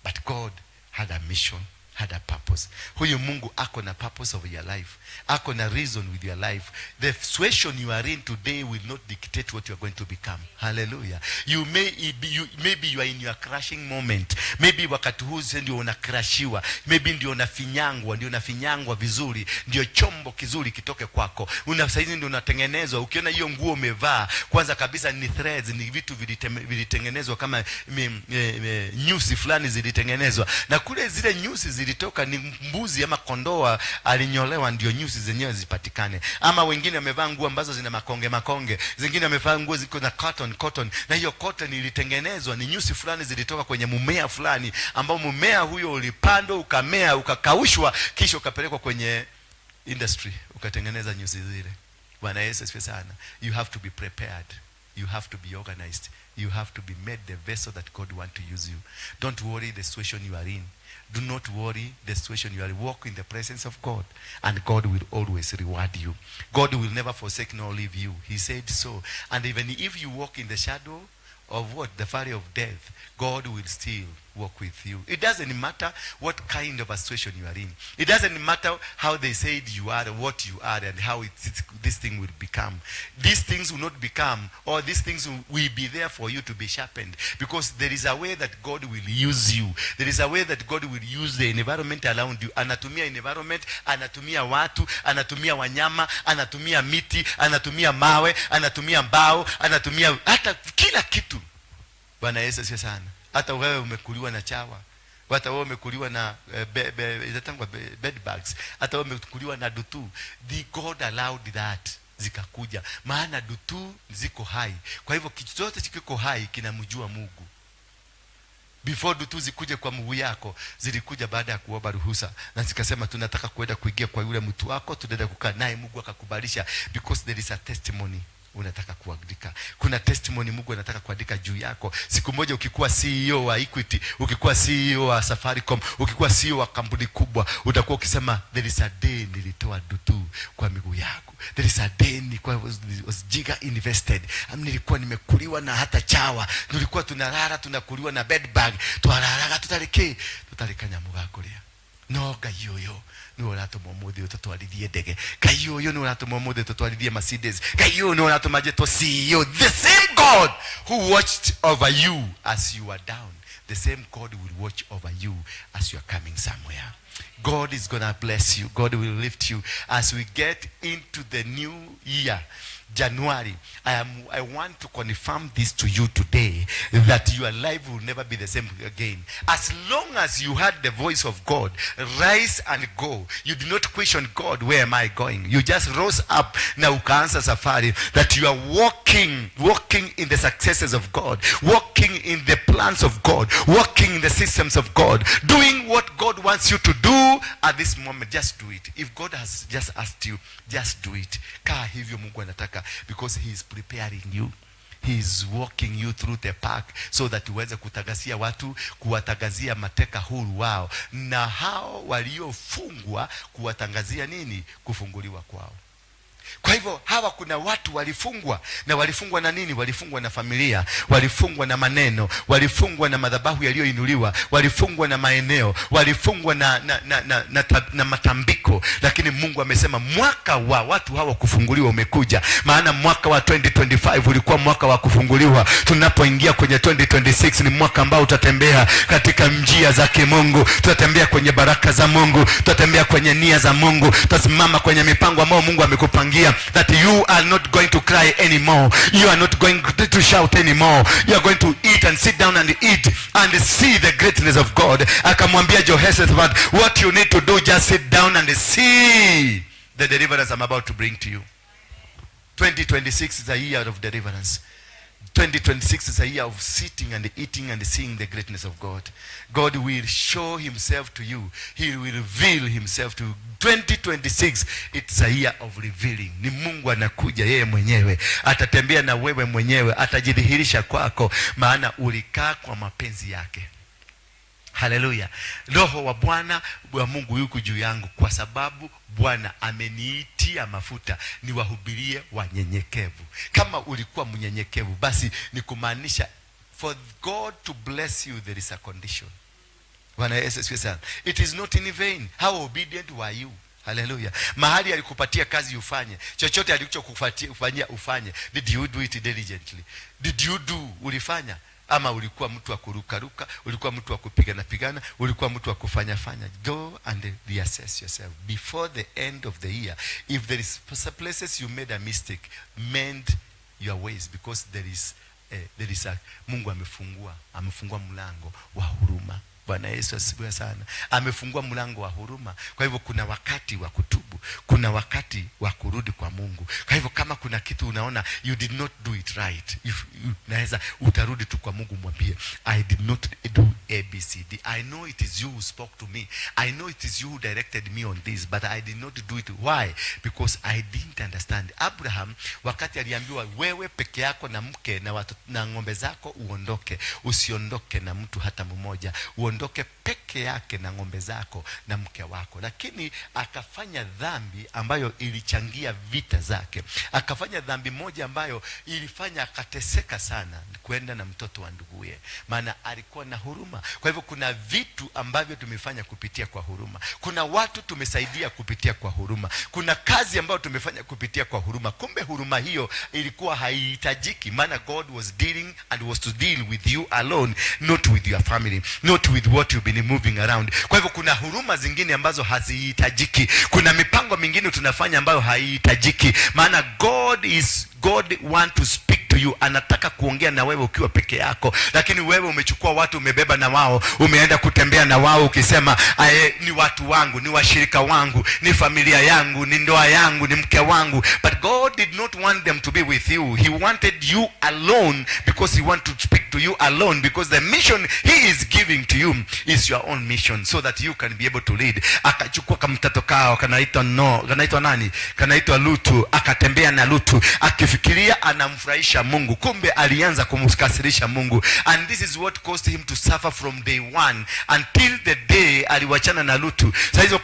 But God had a mission. Had a purpose. Huyu Mungu ako na purpose of your life. Ako na reason with your life. The situation you are in today will not dictate what you are going to become. Hallelujah. Maybe you are in your crashing moment. Maybe wakati huu ndio unakrashiwa. Maybe ndio unafinyangwa vizuri. Ndio chombo kizuri kitoke kwako. Saizi ndio unatengenezwa. Ukiona hiyo nguo umevaa, kwanza kabisa ni threads, ni vitu vilitengenezwa kama nyusi fulani zilitengenezwa. Na kule zile nyusi zilitoka ni mbuzi ama kondoa alinyolewa ndio nyusi zenyewe zipatikane. Ama wengine wamevaa nguo ambazo zina makonge. Zingine wamevaa nguo ziko na cotton. Na hiyo cotton ilitengenezwa ni nyusi fulani zilitoka kwenye mmea fulani ambao mmea huyo ulipandwa ukamea ukakaushwa kisha ukapelekwa kwenye industry ukatengeneza nyusi zile. Bwana Yesu asifiwe sana. You have to be prepared. You have to be organized. You have to be made the vessel that God wants to use you. Don't worry the situation you are in. Do not worry the situation you are in. Walk in the presence of God and God will always reward you. God will never forsake nor leave you. He said so. And even if you walk in the shadow of what? The valley of death, God will still walk with you. It doesn't matter what kind of a situation you are in. It doesn't matter how they said you are, what you are, and how this thing will become. These things will not become, or these things will be there for you to be sharpened. Because there is a way that God will use you. There is a way that God will use the environment around you. Anatumia environment, anatumia watu, anatumia wanyama, anatumia miti, anatumia mawe, anatumia mbao, anatumia hata kila kitu. Bwana Yesu asifiwe sana. hata wewe umekuliwa na chawa, hata wewe umekuliwa na bed bugs, hata wewe umekuliwa na dutu. The God allowed that zikakuja, maana dutu ziko hai. Kwa hivyo kitu chote kiko hai kinamjua Mungu. Before dutu zikuje kwa mguu yako, zilikuja baada ya kuomba ruhusa, na zikasema tunataka kwenda kuingia kwa yule mtu wako, tunaenda kukaa naye. Mungu akakubalisha, because there is a testimony unataka kuandika. Kuna testimony Mungu anataka kuandika juu yako. Siku moja ukikuwa CEO wa Equity, ukikuwa CEO wa Safaricom, ukikuwa CEO wa kampuni kubwa, utakuwa ukisema there is a day nilitoa dutu kwa miguu yangu. There is a day nilikuwa was jiga invested. Nilikuwa nimekuliwa na hata chawa. Nilikuwa tunalala tunakuliwa na bed bug. Tualalaga tutarekanya mugakoria. No gayoyo ni uratuma muthi utotwarithie ndege. Gayoyo ni uratuma muthi utotwarithie Mercedes. Gayoyo ni uratuma jeto CEO. The same God who watched over you as you are down, the same God will watch over you as you are coming somewhere. God is going to bless you. God will lift you as we get into the new year, January. I want to confirm this to you today, that your life will never be the same again. As long as you heard the voice of God, rise and go. You did not question God, where am I going? You just rose up na ukaanza safari, that you are walking in the successes of God, walking in the plans of God, walking in the systems of God, doing what God wants you to do at this moment. Just do it. If God has just asked you, just do it. Kaa hivyo Mungu anataka, because he is preparing you. He is walking you through the park so that uweze kutangazia watu, kuwatangazia mateka huru wao, na hao waliofungwa kuwatangazia nini? Kufunguliwa kwao. Kwa hivyo hawa kuna watu walifungwa, na walifungwa na nini? Walifungwa na familia, walifungwa na maneno, walifungwa na madhabahu yaliyoinuliwa, walifungwa na maeneo, walifungwa na matambiko. Lakini Mungu amesema mwaka wa watu hawa kufunguliwa umekuja. Maana mwaka wa 2025 ulikuwa mwaka wa kufunguliwa. Tunapoingia kwenye 2026 ni mwaka ambao utatembea katika njia za Mungu, tutatembea kwenye baraka za Mungu, tutatembea kwenye nia za Mungu, tutasimama kwenye mipango ambayo Mungu amekupangia. That you are not going to cry anymore. You are not going to shout anymore. You are going to eat and sit down and eat and see the greatness of God. Akamwambia Jehoshaphat, what you need to do, just sit down and see the deliverance I'm about to bring to you. 2026 is a year of deliverance. 2026 is a year of sitting and eating and seeing the greatness of God. God will show himself to you. He will reveal himself to you. 2026, it's a year of revealing. Ni Mungu anakuja yeye mwenyewe. Atatembea na wewe mwenyewe. Atajidhihirisha kwako, maana ulikaa kwa mapenzi yake. Haleluya. Roho wa Bwana wa Mungu yuko juu yangu, kwa sababu Bwana ameniitia mafuta niwahubirie wanyenyekevu. Kama ulikuwa mnyenyekevu, basi ni kumaanisha for God to bless you there is a condition. Bwana Yesu asifiwe sana. It is not in vain. How obedient were you? Hallelujah. Mahali alikupatia kazi ufanye, chochote alichokufanyia ufanye, did you do it diligently? Did you do, ulifanya? Ama ulikuwa mtu wa kurukaruka, ulikuwa mtu wa kupigana, ulikuwa mtu wa kufanya. Go and reassess yourself before the end of the year. If there is places you made a mistake, mend your ways, because there is a Mungu amefungua mlango wa huruma. Bwana Yesu asifiwe sana. Amefungua mlango wa huruma. Kwa hivyo kuna wakati wa kutubu, kuna wakati wa kurudi kwa Mungu. Kwa hivyo kama kuna kitu unaona you did not do it right, naweza utarudi tu kwa Mungu, mwambie I did not do ABCD. I know it is you who spoke to me. I know it is you who directed me on this, but I did not do it. Why? Because I didn't understand. Abraham wakati aliambiwa wewe peke yako na mke na watoto na ng'ombe zako uondoke, usiondoke na mtu hata mmoja, uondoke peke yake na ng'ombe zako na mke wako. Lakini akafanya dhambi ambayo ilichangia vita zake. Akafanya dhambi moja ambayo ilifanya akateseka sana, kwenda na mtoto wa nduguye, maana alikuwa na huruma. Kwa hivyo kuna vitu ambavyo tumefanya kupitia kwa huruma. Kuna watu tumesaidia kupitia kwa huruma. Kuna kazi ambayo tumefanya kupitia kwa huruma. Kumbe huruma hiyo ilikuwa haihitajiki, maana God was dealing and was to deal with you alone, not with your family, not with what you've been moving around. Kwa hivyo kuna huruma zingine ambazo hazihitajiki. Kuna mipango mingine mengine tunafanya ambayo haihitajiki. Maana God want to speak to you. Anataka kuongea na wewe ukiwa peke yako, lakini wewe umechukua watu, umebeba na wao, umeenda kutembea na wao ukisema ni watu wangu, ni washirika wangu, ni familia yangu, ni ndoa yangu, ni mke wangu. But God did not want them to be with you. He wanted you alone because he want to speak to you alone, because the mission he is giving to you is your own mission, so that you can be able to lead. Akachukua kamtoto kao kanaitwa Lutu, akatembea na Lutu akifikiria anamfurahisha Mungu, kumbe alianza kumkasirisha Mungu. And this is what caused him to suffer from day one until the day aliwachana na Lutu. Sasa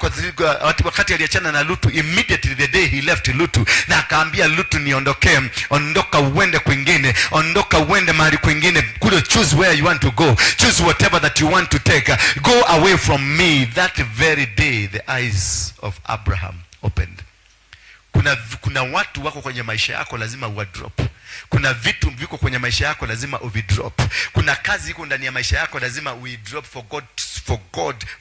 wakati aliachana na Lutu, immediately the day he left Lutu, na akaambia Lutu, niondoke, ondoka uende kwingine, ondoka uende mahali kwingine, choose where you want to go, choose whatever that you want to take, go away from me. That very day the eyes of Abraham opened. Kuna watu wako kwenye maisha yako lazima uwadrop. Kuna vitu viko kwenye maisha yako lazima uvidrop. Kuna kazi iko ndani ya maisha yako lazima uidrop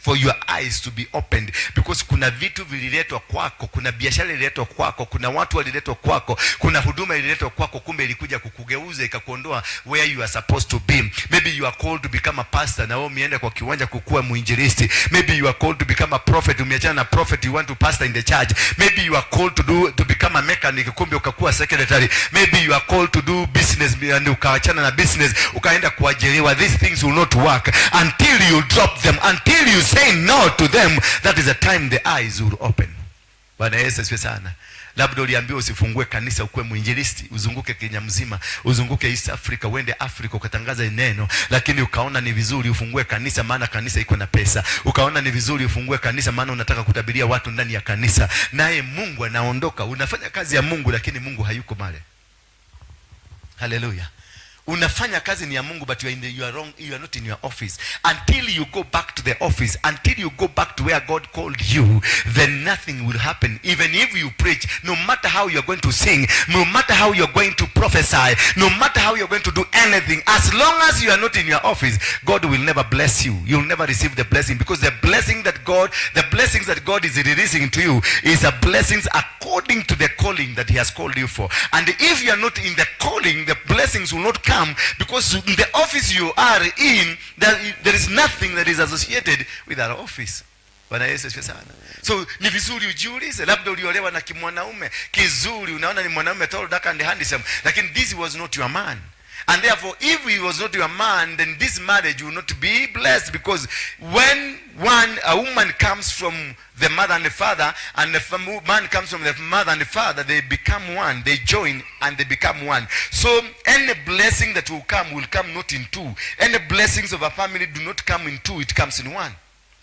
for your eyes to be opened, because kuna vitu vililetwa kwako, kuna biashara ililetwa kwako, kuna watu waliletwa kwako, kuna huduma ililetwa kwako, kumbe ilikuja kukugeuza ikakuondoa where you are supposed to be. Maybe you are called to become a pastor, na wewe umeenda kwa kiwanja kukua muinjilisti. Maybe you are called to become a prophet, umeachana na prophet, you want to pastor in the church. Maybe you are called to become a mechanic, kumbe ukakuwa secretary. Maybe you are called to do business and ukaachana na business ukaenda kuajiriwa. These things will not work until you drop them, until you say no to them. That is the time the eyes will open. Bwana Yesu asifiwe sana. Labda uliambiwa usifungue kanisa ukue muinjilisti, uzunguke Kenya mzima, uzunguke East Africa, uende Africa ukatangaza neno, lakini ukaona ni vizuri ufungue kanisa maana kanisa iko na pesa. Ukaona ni vizuri ufungue kanisa maana unataka kutabiria watu ndani ya kanisa. Naye Mungu anaondoka. Unafanya kazi ya Mungu lakini Mungu hayuko male. Hallelujah. Unafanya kazi ni ya Mungu, but you are wrong. You are not in your office. Until you go back to the office, until you go back to where God called you, then nothing will happen. Even if you preach, no matter how you are going to sing, no matter how you are going to prophesy, no matter how you are going to do anything, as long as you are not in your office, God will never bless you. You will never receive the blessing, because the blessings that God is releasing to you is a blessings according to the calling that he has called you for. And if you are not in the calling, the blessings will not come, because in the office you are in, there is nothing that is associated with our office. Bwana Yesu asifiwe sana. So ni vizuri ujiulize, labda uliolewa na kimwanaume kizuri, unaona ni mwanaume tall, dark and handsome, lakini this was not your man. And therefore, if he was not your man, then this marriage will not be blessed, because when a woman comes from the mother and the father, and the man comes from the mother and the father, they become one. They join and they become one. So any blessing that will come not in two. Any blessings of a family do not come in two, it comes in one.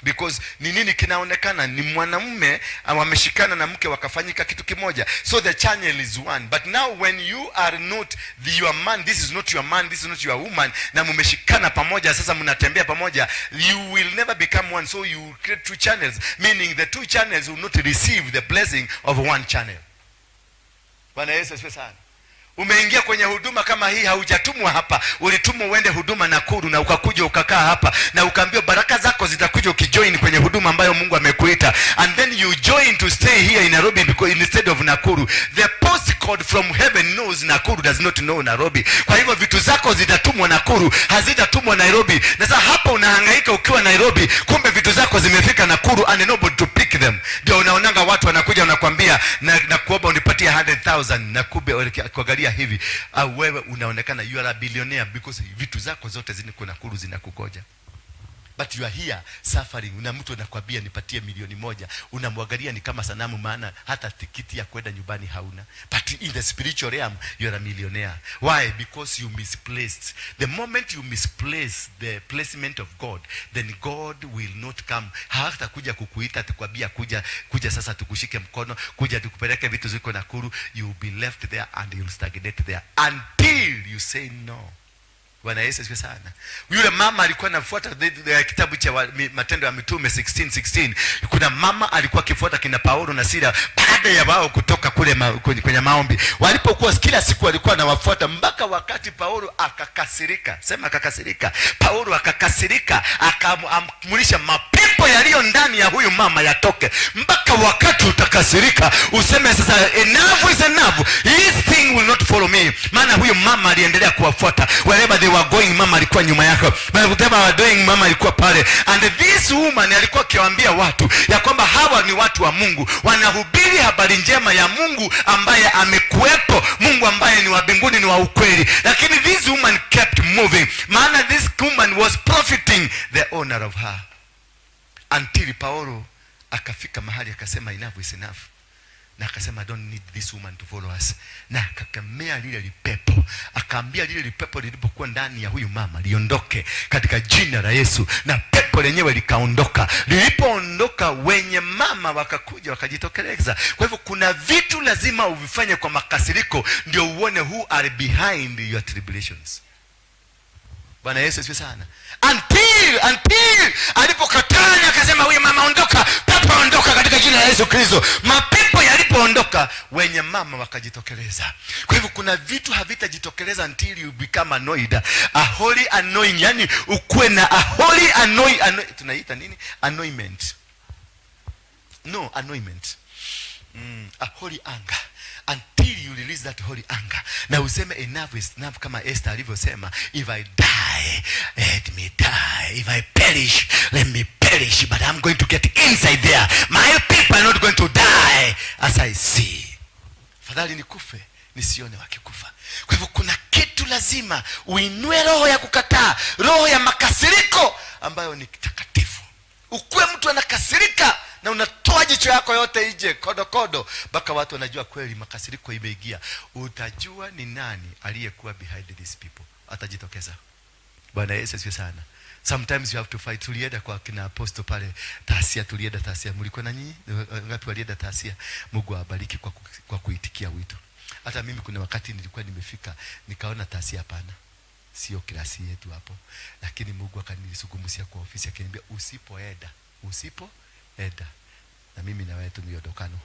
Because ni nini kinaonekana? Ni mwanamume wameshikana na mke wakafanyika kitu kimoja. So the channel is one. But now when you are not your man, this is not your man, this is not your woman, na mumeshikana pamoja, sasa mnatembea pamoja, you will never become one. So you create two channels, meaning the two channels will not receive the blessing of one channel. Bwana Yesu asifiwe sana. Umeingia kwenye huduma kama hii, haujatumwa hapa. Ulitumwa uende huduma Nakuru, na ukakuja ukakaa hapa na ukaambiwa baraka zako zitakuja ukijoin kwenye huduma ambayo Mungu amekuita. And then you join to stay here in Nairobi because instead of Nakuru. The postcode from heaven knows Nakuru, does not know Nairobi. Kwa hivyo vitu zako zitatumwa Nakuru, hazitatumwa Nairobi. Na sasa hapa unahangaika ukiwa Nairobi, kumbe vitu zako zimefika Nakuru and nobody to pick them. Ndio unaonanga watu wanakuja wanakuambia na kuomba unipatie 100,000, na kumbe kuangalia hivi wewe unaonekana you are a billionaire because vitu zako zote ziko Nakuru zinakugoja. But you are here suffering. Una mtu anakuambia nipatie 1,000,000, unamwangalia ni kama sanamu, maana hata tikiti ya kwenda nyumbani hauna. But in the spiritual realm you are a millionaire. Why? Because you misplaced. The moment you misplace the placement of God, then God will not come. Hata kuja kukuita atakwambia kuja sasa tukushike mkono, kuja tukupeleke vitu ziko Nakuru. You will be left there and you will stagnate there until you say no. Bwana Yesu asifiwe sana. Yule mama alikuwa anafuata kitabu cha Matendo ya Mitume 16:16. Kuna mama alikuwa akifuata kina Paulo na Sila baada ya wao kutoka kule kwenye maombi. Walipokuwa kila siku walikuwa wanawafuata mpaka wakati Paulo akakasirika. Sema akakasirika. Paulo akakasirika, akaamrisha mapepo yaliyo ndani ya huyu mama yatoke. Mpaka wakati utakasirika useme sasa enough is enough. This thing will not follow me. Maana huyu mama aliendelea kuwafuata. Wherever they were going, mama alikuwa nyuma yake. Whatever they were doing, mama alikuwa pale. And this woman alikuwa akiwaambia watu ya kwamba hawa ni watu wa Mungu. Wanahubiri habari njema ya Mungu ambaye amekuwepo, Mungu ambaye ni wa mbinguni, ni wa ukweli. Lakini this woman kept moving. Maana this woman was profiting the honor of her. Until Paulo akafika mahali akasema enough is enough. Na akasema I don't need this woman to follow us. Na akakemea lile lipepo. Akaambia lile lipepo lilipokuwa ndani ya huyu mama liondoke katika jina la Yesu. Na pepo lenyewe likaondoka. Lilipoondoka wenye mama wakakuja wakajitokeleza. Kwa hivyo kuna vitu lazima uvifanye kwa makasiriko ndio uone who are behind your tribulations. Bwana Yesu asifiwe sana. Until alipokataa akasema huyu mama ondoka, pepo ondoka katika jina la Yesu Kristo. Mapepo yalipoondoka wenye mama wakajitokeleza. Kwa hivyo kuna vitu havitajitokeleza until you become annoyed. A holy annoying, yani ukuwe na a holy tunaita nini? Anointment. No, anointment. A holy anger. Until you release that holy anger. Na useme enough is enough, kama Esther alivyosema, if I die, let me die. If I perish, let me perish. But I'm going to get inside there. My people are not going to die as I see. Fadhali nikufe, nisione wakikufa. Kwa hivyo kuna kitu lazima uinue roho ya kukataa, roho ya makasiriko ambayo ni takatifu. Ukuwe mtu anakasirika na unatoa jicho yako yote nje kodo mpaka watu wanajua kweli makasiriko imeingia. Utajua ni nani aliyekuwa behind these people. Atajitokeza. Bwana Yesu asifiwe sana. Sometimes you have to fight. Tulienda kwa kina apostle pale Tasia, tulienda Tasia. Mlikuwa na nyinyi ngapi walienda Tasia? Mungu awabariki kwa kuitikia wito. Hata mimi kuna wakati nilikuwa nimefika nikaona Tasia hapana, sio klasi yetu hapo. Lakini Mungu akanisukumbusia kwa ofisi akaniambia usipoenda na mimi na wewe tumiondokano.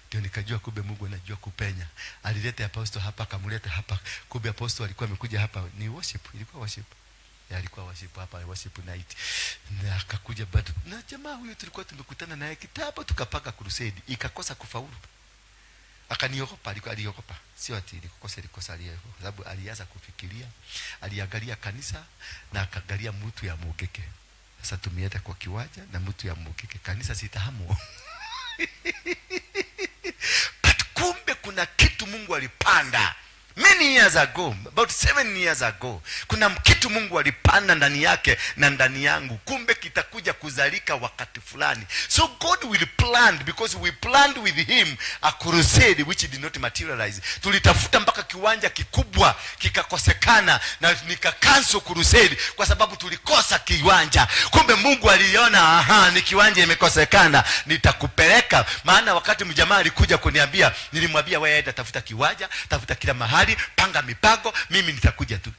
Ndio nikajua kumbe Mungu anajua kupenya. Alileta apostle hapa, akamuleta hapa. Kumbe apostle alikuwa amekuja hapa ni worship, ilikuwa worship. Alikuwa worship hapa, worship night. Na akakuja bado. Na jamaa huyo tulikuwa tumekutana naye kitambo tukapaka crusade, ikakosa kufaulu. Akaniogopa, aliogopa. Sio ati ilikosa aliyogopa, kwa sababu alianza kufikiria, aliangalia kanisa na akaangalia mtu ya Mugeke. Sasa tumieta kwa kiwanja na mtu ya Mugeke, kanisa sitahamu. But kumbe kuna kitu Mungu alipanda many years ago, about 7 years ago. Kuna kitu Mungu alipanda ndani yake na ndani yangu. Kumbe kitakuja kuzalika wakati fulani. So God will plan, because we planned with him a crusade which did not materialize. Tulitafuta mpaka kiwanja kikubwa kikakosekana na nika-cancel crusade kwa sababu tulikosa kiwanja. Kumbe Mungu aliona ni kiwanja imekosekana, nitakupeleka. Maana wakati mjamaa alikuja kuniambia, nilimwambia wewe enda tafuta kiwanja, tafuta kila mahali, panga mipango, mimi nitakuja tu.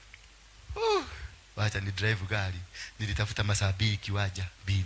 Wacha ni drive gari. Nilitafuta masaa 2 kiwanja 2.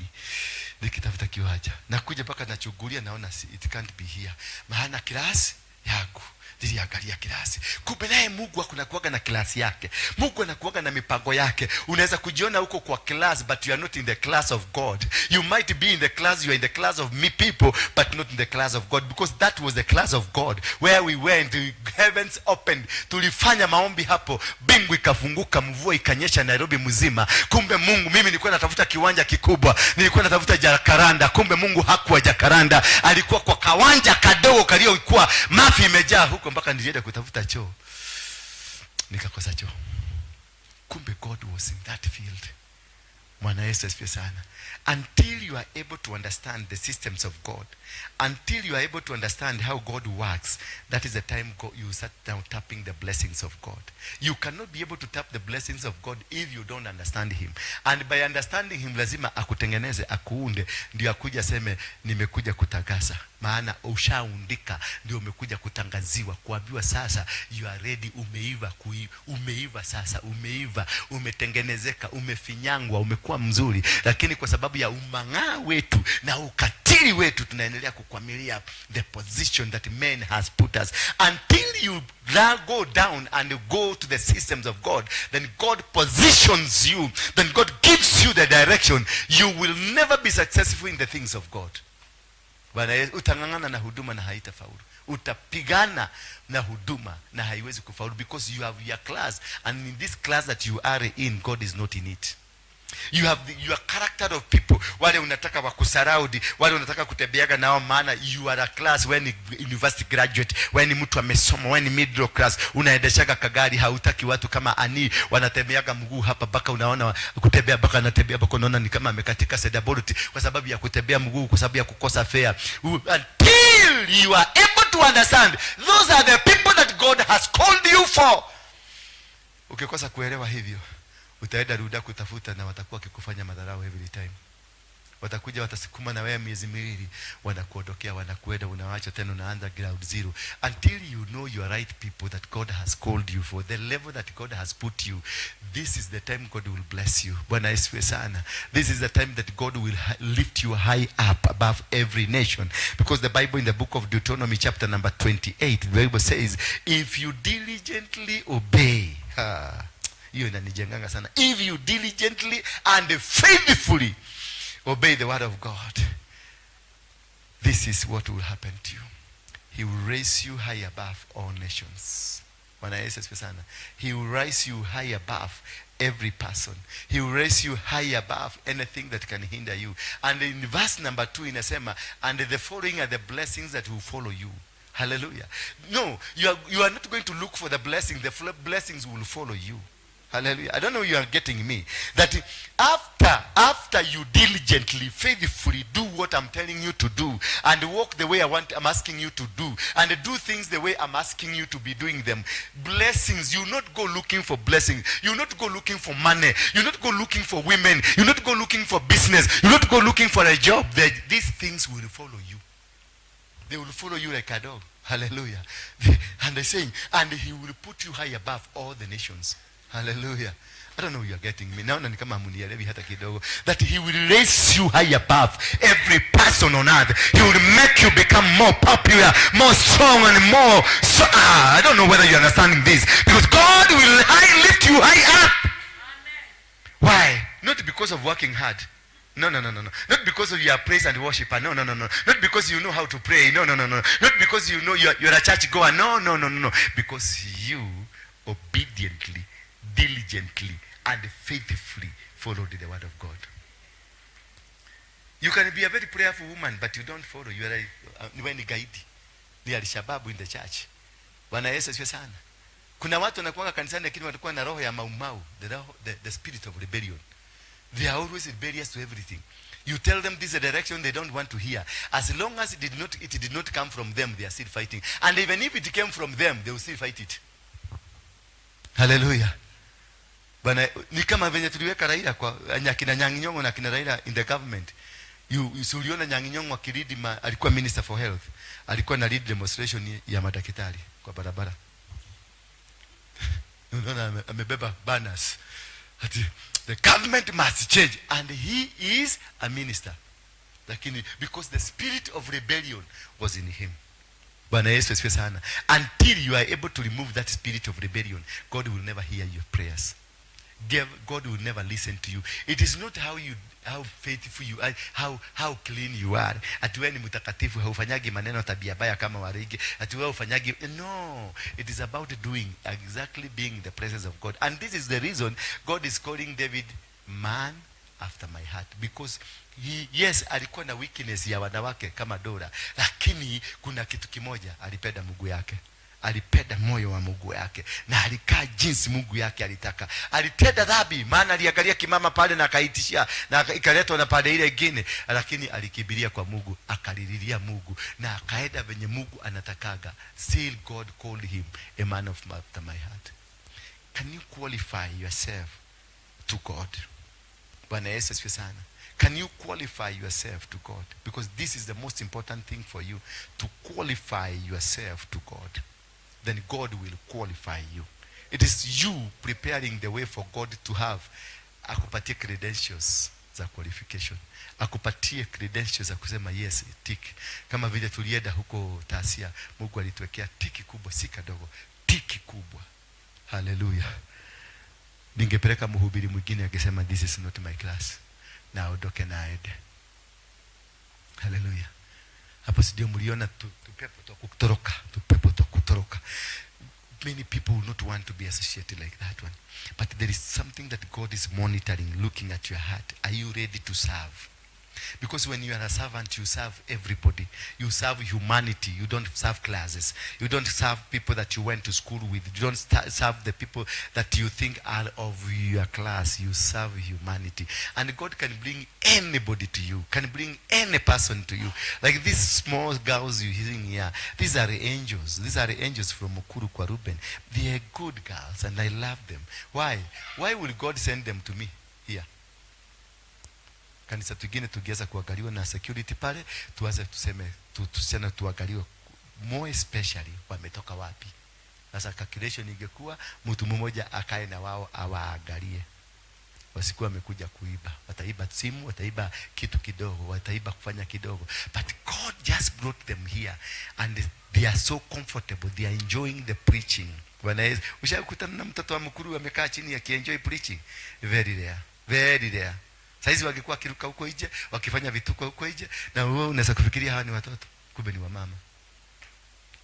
Nikitafuta kiwanja, nakuja mpaka nachungulia, naona it can't be here. Maana klasi yangu niliangalia klasi. Kumbe naye Mungu anakuaga na klasi yake. Mungu anakuaga na mipango yake. Unaweza kujiona huko kwa class but you are not in the class of God. You might be in the class, you are in the class of me people, but not in the class of God, because that was the class of God where we went, the heavens opened. Tulifanya maombi hapo, bingu ikafunguka, mvua ikanyesha Nairobi mzima. Kumbe Mungu, mimi nilikuwa natafuta kiwanja kikubwa, nilikuwa natafuta Jakaranda. Kumbe Mungu hakuwa Jakaranda, alikuwa kwa kawanja kadogo kaliokuwa mafi imejaa huko, mpaka nilienda kutafuta choo nikakosa choo. Kumbe God was in that field. Bwana Yesu asifiwe sana. Until you are able to understand the systems of God, until you are able to understand how God works, that is the time you start down tapping the blessings of God. You cannot be able to tap the blessings of God if you don't understand him. And by understanding him, lazima akutengeneze, akuunde, ndio akuja seme nimekuja kutagasa. Maana ushaundika, ndio umekuja kutangaziwa, kuambiwa sasa you are ready, umeiva sasa, umeiva, umetengenezeka, umefinyangwa, umekuwa mzuri. Lakini kwa sababu ya umang'aa wetu na ukatili akili wetu tunaendelea kukwamilia the position that man has put us. Until you go down and go to the systems of God, then God positions you, then God gives you the direction. You will never be successful in the things of God. Bwana, utangangana na huduma na haitafaulu. Utapigana na huduma na haiwezi kufaulu, because you have your class, and in this class that you are in, God is not in it. You have your character of people. Wale unataka wakusaraudi, wale unataka kutembeaga nao, maana you are a class when university graduate, when mtu amesoma, when middle class, unaendeshaga kagari, hautaki watu kama ani wanatembeaga mguu hapa baka, unaona kutembea baka anatembea baka, unaona ni kama amekatika sedabority kwa sababu ya kutembea mguu, kwa sababu ya kukosa fare. Until you are able to understand, those are the people that God has called you for. Ukikosa kuelewa hivyo, utaenda ruda kutafuta na watakuwa kikufanya madharau every time. Watakuja watasikuma na wewe miezi miwili, wanakuondokea, wanakuenda, unawaacha tena, unaanza ground zero. Until you know you are right people that God has called you for, the level that God has put you, this is the time God will bless you. Bwana asifiwe sana. This is the time that God will lift you high up above every nation. Because the Bible in the book of Deuteronomy chapter number 28, the Bible says, if you diligently obey, hiyo inanijenganga sana. If you diligently and faithfully obey the word of God, this is what will happen to you. He will raise you high above all nations. Bwana Yesu asifiwe sana. He will raise you high above every person. He will raise you high above anything that can hinder you. And in verse number 2 inasema, and the following are the blessings that will follow you. Hallelujah. No, you are not going to look for the blessing. The blessings will follow you. Hallelujah. I don't know if you are getting me. That after you diligently, faithfully do what I'm telling you to do, and walk the way I'm asking you to do, and do things the way I'm asking you to be doing them, blessings, you not go looking for blessings. You not go looking for money. You not go looking for women. You not go looking for business. You not go looking for a job. These things will follow you. They will follow you like a dog. Hallelujah. And they're saying, and he will put you high above all the nations. Hallelujah. I don't know if you are getting me. Naona ni kama hamunielewi hata kidogo. That he will raise you high above every person on earth. He will make you become more popular, more strong, and more so, I don't know whether you are understanding this. Because God will lift you high up. Amen. Why? Not because of working hard. No. Not because of your praise and worship. No. Not because you know how to pray. No. Not because you know you're a church goer. No. Because you obediently, diligently, and faithfully followed the word of God. You can be a very prayerful woman, but you don't follow. You are when the guide, the Al-Shabaab in the church. Bwana Yesu asifiwe sana. Kuna watu wanakuwa kanisani lakini watakuwa na roho ya maumau, the spirit of rebellion. They are always rebellious to everything. You tell them this is a direction they don't want to hear. As long as it did not come from them, they are still fighting. And even if it came from them, they will still fight it. Hallelujah. Bana, ni kama venye tuliweka Raila kwa kina Nyang'inyong'o na kina Raila in the government. Uliona Nyang'inyong'o akiridi, alikuwa minister for health. Alikuwa na lead demonstration ya madaktari kwa barabara. Unaona amebeba banners. The government must change, and he is a minister. Lakini because the spirit of rebellion was in him. Bwana Yesu asifiwe sana. Until you are able to remove that spirit of rebellion, God will never hear your prayers. God will never listen to you. It is not how faithful you are, how clean you are. Ati wewe ni mtakatifu, haufanyagi maneno tabia baya kama warigi. Ati wewe ufanyagi. No, it is about doing exactly, being in the presence of God. And this is the reason God is calling David man after my heart, because yes, alikuwa na weakness ya wanawake kama Dora, lakini kuna kitu kimoja, alipenda Mungu yake. Alipenda moyo wa Mungu yake, na alikaa jinsi Mungu yake alitaka. Alitenda dhambi, maana aliangalia kimama pale na akaitishia na ikaletwa na pale ile nyingine, lakini alikibiria kwa Mungu, akalililia Mungu na akaenda venye Mungu anatakaga. Still God called him a man after my heart. Can you qualify yourself to God? Bwana Yesu asifiwe sana. Can you qualify yourself to God? Because this is the most important thing for you, to qualify yourself to God. Then God will qualify you. It is you preparing the way for God to have akupatie credentials. za qualification, akupatie credentials za kusema yes tick. Kama vile tulienda huko Tasia, Mungu alituwekea tiki kubwa, si kadogo, tiki kubwa. Hallelujah. Ningepeleka mhubiri mwingine akisema this is not my class, na aondoke na aende. Hallelujah. Hapo ndio mliona tupepo tukutoroka, tupepo tukutoroka. Many people will not want to be associated like that one. But there is something that God is monitoring, looking at your heart. Are you ready to serve? Because when you are a servant, you serve everybody. You serve humanity. You don't serve classes. You don't serve people that you went to school with. You don't serve the people that you think are of your class. You serve humanity. And God can bring anybody to you, can bring any person to you. Like these small girls you're hearing here, these are angels. These are angels from Mukuru kwa Ruben. They are good girls and I love them. Why? Why will God send them to me here? Kanisa tugine tugieza kuangaliwa na security pale, tuanze tuseme tuangaliwe more especially wametoka wapi. Sasa calculation ingekuwa mtu mmoja akae na wao awaangalie. Wasikuwa wamekuja kuiba. Wataiba simu, wataiba kitu kidogo, wataiba kufanya kidogo. But God just brought them here and they are so comfortable. They are enjoying the preaching. Ushakutana na mtoto wa Mukuru amekaa chini akienjoy preaching? Very rare. Very rare. Saizi wangekuwa kiruka huko nje, wakifanya vituko huko nje, na wewe unaweza kufikiria hawa ni watoto, kumbe ni wamama.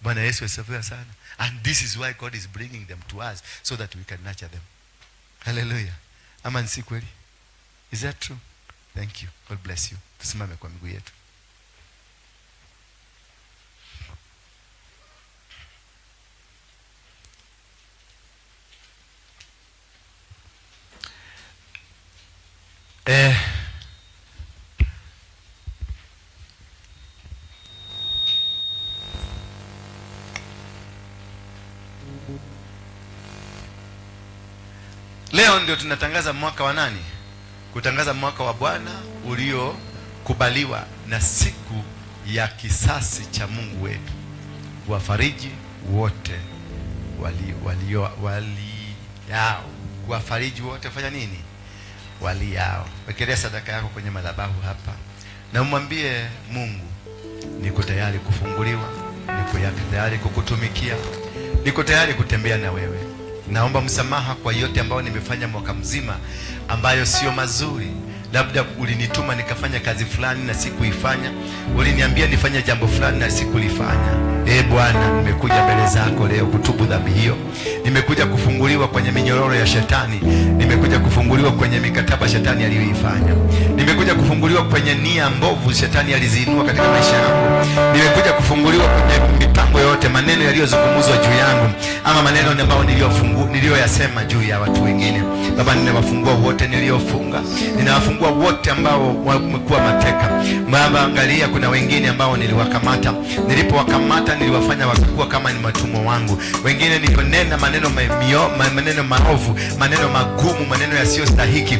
Bwana Yesu asifiwe sana. And this is why God is bringing them to us, so that we can nurture them. Hallelujah. Ama si kweli? Is that true? Thank you. God bless you. Tusimame kwa miguu yetu. Leo ndio tunatangaza mwaka wa nani? Kutangaza mwaka wa Bwana uliokubaliwa na siku ya kisasi cha Mungu wetu. Kuwafariji wote waliao. Kuwafariji wote fanya nini? Waliao. Wekelea sadaka yako kwenye madhabahu hapa. Na umwambie Mungu, niko tayari kufunguliwa, niko tayari kukutumikia, niko tayari kutembea na wewe. Naomba msamaha kwa yote ambayo nimefanya mwaka mzima ambayo sio mazuri. Labda ulinituma nikafanya kazi fulani na sikuifanya. Uliniambia nifanye jambo fulani na sikulifanya. Bwana, nimekuja mbele zako leo kutubu dhambi hiyo. Nimekuja kufunguliwa kwenye minyororo ya shetani. Nimekuja kufunguliwa kwenye mikataba shetani aliyoifanya. Nimekuja kufunguliwa kwenye nia mbovu shetani aliziinua katika maisha yangu. Nimekuja kufunguliwa kwenye mipango yote, maneno yaliyozungumzwa juu yangu ama maneno ambayo niliyoyasema juu ya watu wengine. Baba, ninawafungua wote niliofunga. Ninawafungua wote ambao wamekuwa mateka. Baba, angalia kuna wengine ambao niliwakamata. Nilipowakamata niliwafanya wakakuwa kama ni matumwa wangu. Wengine nilionena maneno maovu, maneno magumu, maneno yasiyostahiki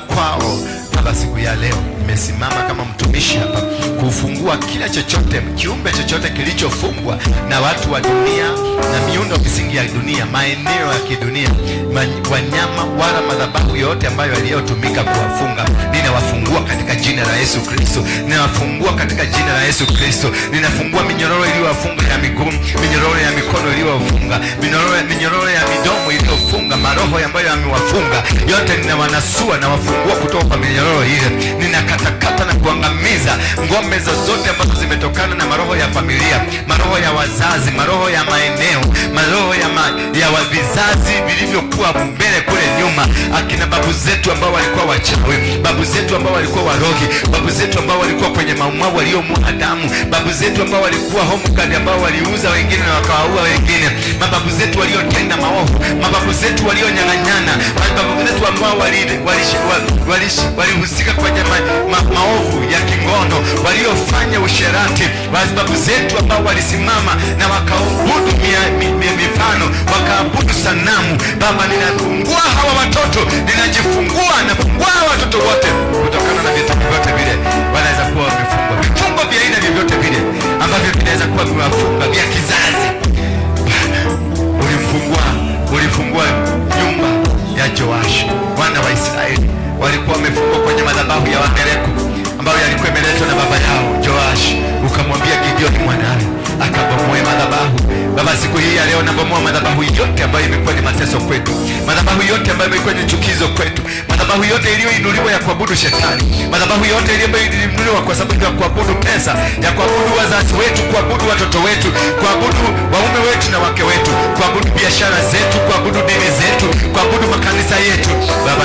kwao. Baba, siku ya leo nimesimama kama mtumishi hapa kufungua kila chochote, kiumbe chochote kilichofungwa na watu wa dunia na miundo misingi ya dunia, maeneo ya kidunia, wanyama wala madhabahu yote ambayo yaliyotumika kuwafunga. Ninawafungua katika jina la Yesu Kristo. Ninawafungua katika jina la Yesu Kristo. Ninafungua minyororo iliyowafunga ya miguu, minyororo ya mikono iliyowafunga, minyororo ya midomo iliyofunga, maroho ambayo yamewafunga, yote ninawanasua na wafungua kutoka kwa minyororo ile. Ninakatakata na kuangamiza ngome zote ambazo zimetokana na maroho ya familia, maroho ya wazazi, maroho ya maeneo, maroho ya vizazi vilivyokuwa mbele kule nyuma. Akina babu zetu ambao walikuwa wachawi, babu zetu ambao walikuwa warogi, babu zetu ambao walikuwa kwenye maumau waliomwaga damu, babu zetu ambao walikuwa homecard ambao waliuza wengine na wakawaua wengine, mababu zetu waliotenda maovu, mababu zetu walionyang'anyana, mababu zetu ambao walihusika kwenye maovu ya kingono, waliofanya usherati, babu zetu ambao walisimama na wakaabudu mifano, wakaabudu sanamu. Baba, ninafungua hawa watoto, ninajifungua, nafungua watoto wote kutokana na vitu vyote vile wanaweza kuwa wamefungwa, vifungo vya aina vyovyote vile ambavyo vinaweza kuwa vimewafunga vya kizazi. Bwana, ulifungua nyumba ya Joash. Wana wa Israeli walikuwa wamefungwa kwenye madhabahu Baba, siku hii ya leo nabomoa madhabahu yote ambayo imekuwa ni mateso kwetu, madhabahu yote ambayo imekuwa ni chukizo kwetu, madhabahu yote iliyoinuliwa ya kuabudu shetani, madhabahu yote iliyoinuliwa kwa sababu ya kuabudu pesa, ya kuabudu wazazi wetu, kuabudu watoto wetu, kuabudu waume wetu na wake wetu, kuabudu biashara zetu, kuabudu dini zetu, kuabudu makanisa yetu. Baba,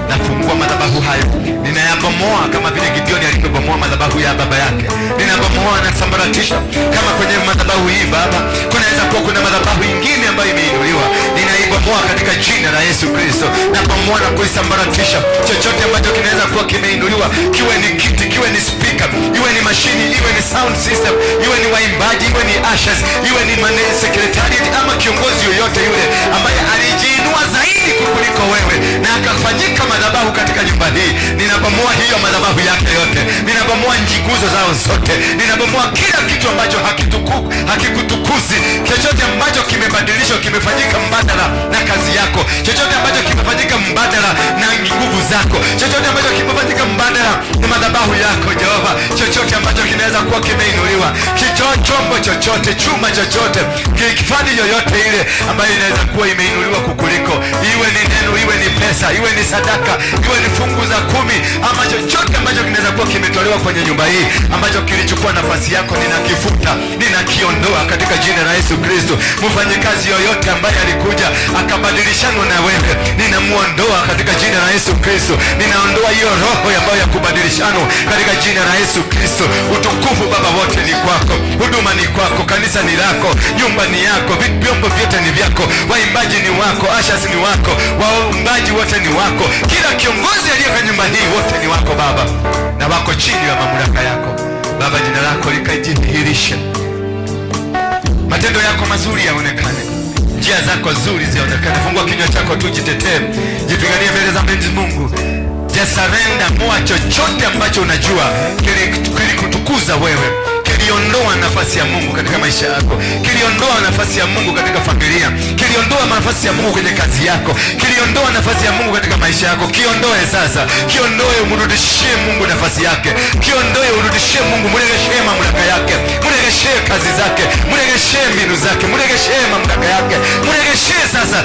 nafungua madhabahu hayo, ninayabomoa kama vile Gideoni alivyobomoa madhabahu ya baba yake. Ninabomoa na sambaratisha kama kwenye madhabahu hii Baba, kunaweza kuwa kuna madhabahu ingine ambayo imeinuliwa, ninaibomoa katika jina la Yesu Kristo. Nabomoa na kuisambaratisha chochote ambacho kinaweza kuwa kimeinuliwa, kiwe ni kiti, kiwe ni speaker, iwe ni mashini, iwe ni sound system, iwe ni waimbaji, iwe ni ushers, iwe ni secretariat ama kiongozi yoyote yule ambaye alijiinua zaidi kukuliko wewe na akafanyika madhabahu katika nyumba hii. Ninabomoa hiyo madhabahu yake yote, ninabomoa nguzo zao zote, ninabomoa kila kitu ambacho hakikutukuzi, chochote ambacho kimebadilishwa, kimefanyika mbadala na kazi yako, chochote ambacho kimefanyika mbadala na nguvu zako, chochote ambacho kimefanyika mbadala na madhabahu yako Jehova, chochote ambacho kinaweza kuwa kimeinuliwa, chombo chochote, chuma chochote, kifani yoyote ile ambayo inaweza kuwa imeinuliwa kukuliko, iwe ni neno, iwe ni pesa, iwe ni sadaka, iwe ni fungu za 10, ama chochote ambacho kinaweza kuwa kimetolewa kwenye nyumba hii ambacho kilichukua nafasi yako, ninakifuta, ninakiondoa katika jina la Yesu Kristo. Mfanyakazi yoyote ambaye alikuja akabadilishana na wewe, ninamuondoa katika jina la Yesu Kristo. Ninaondoa hiyo roho ambayo ya kubadilishana katika jina la Yesu Kristo. Utukufu Baba wote ni kwako, huduma ni kwako, kanisa ni lako, nyumba ni yako, vyombo vyote ni vyako, waimbaji ni wako, ashas ni wako, waumbaji wote ni wako, kila kiongozi aliye kwenye nyumba hii wote ni wako Baba, na wako chini ya mamlaka yako Baba. Jina lako likajidhihirisha, matendo yako mazuri yaonekane, njia zako nzuri zionekane. Fungua kinywa chako tu, jitetee, jipiganie mbele za Mwenyezi Mungu. Just surrender, moa chochote ambacho unajua kilikutukuza wewe, kiliondoa nafasi ya Mungu katika maisha yako, kiliondoa nafasi ya Mungu katika familia, kiliondoa nafasi ya Mungu kwenye kazi yako, kiliondoa nafasi ya Mungu katika maisha yako. Kiondoe sasa, kiondoe, umrudishie Mungu nafasi yake, kiondoe, urudishie Mungu, mregeshie mamlaka yake, mregeshie kazi zake, mregeshie mbinu zake, mregeshie mamlaka yake, mregeshie sasa.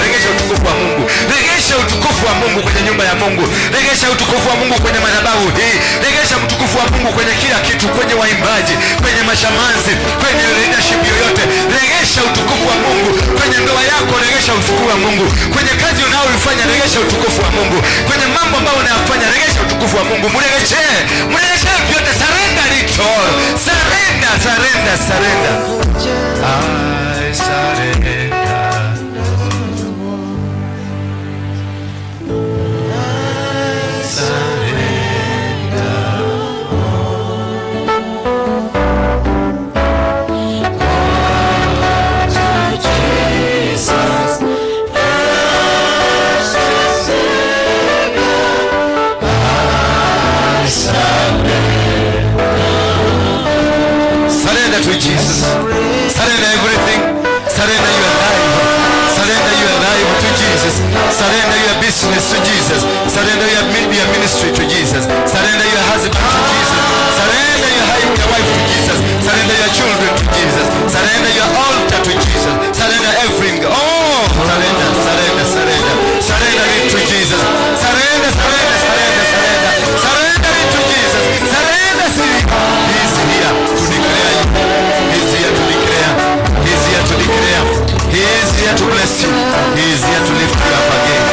Regesha utukufu wa Mungu, regesha utukufu wa Mungu kwenye nyumba ya Mungu, regesha utukufu wa Mungu kwenye madhabahu hii, regesha utukufu wa Mungu kwenye kila kitu, kwenye waimbaji, kwenye mashamanzi, kwenye leadership yoyote. Regesha utukufu wa Mungu kwenye ndoa yako, regesha utukufu wa Mungu kwenye kazi unayoifanya, regesha utukufu wa Mungu kwenye mambo ambayo unayafanya, regesha utukufu wa Mungu. Mregeshe vyote, surrender it all, surrender. I surrender. To Jesus, surrender everything, surrender your life, surrender your life to Jesus, surrender your business to Jesus, surrender your ministry to Jesus, surrender your husband to Jesus, surrender your wife to Jesus, surrender your children to Jesus, surrender your altar to Jesus, surrender everything. Oh, surrender it to Jesus, surrender it to Jesus, surrender. He's here to declare you. He's here to declare. He's here to declare. He is here to bless you. He is here to lift you up again.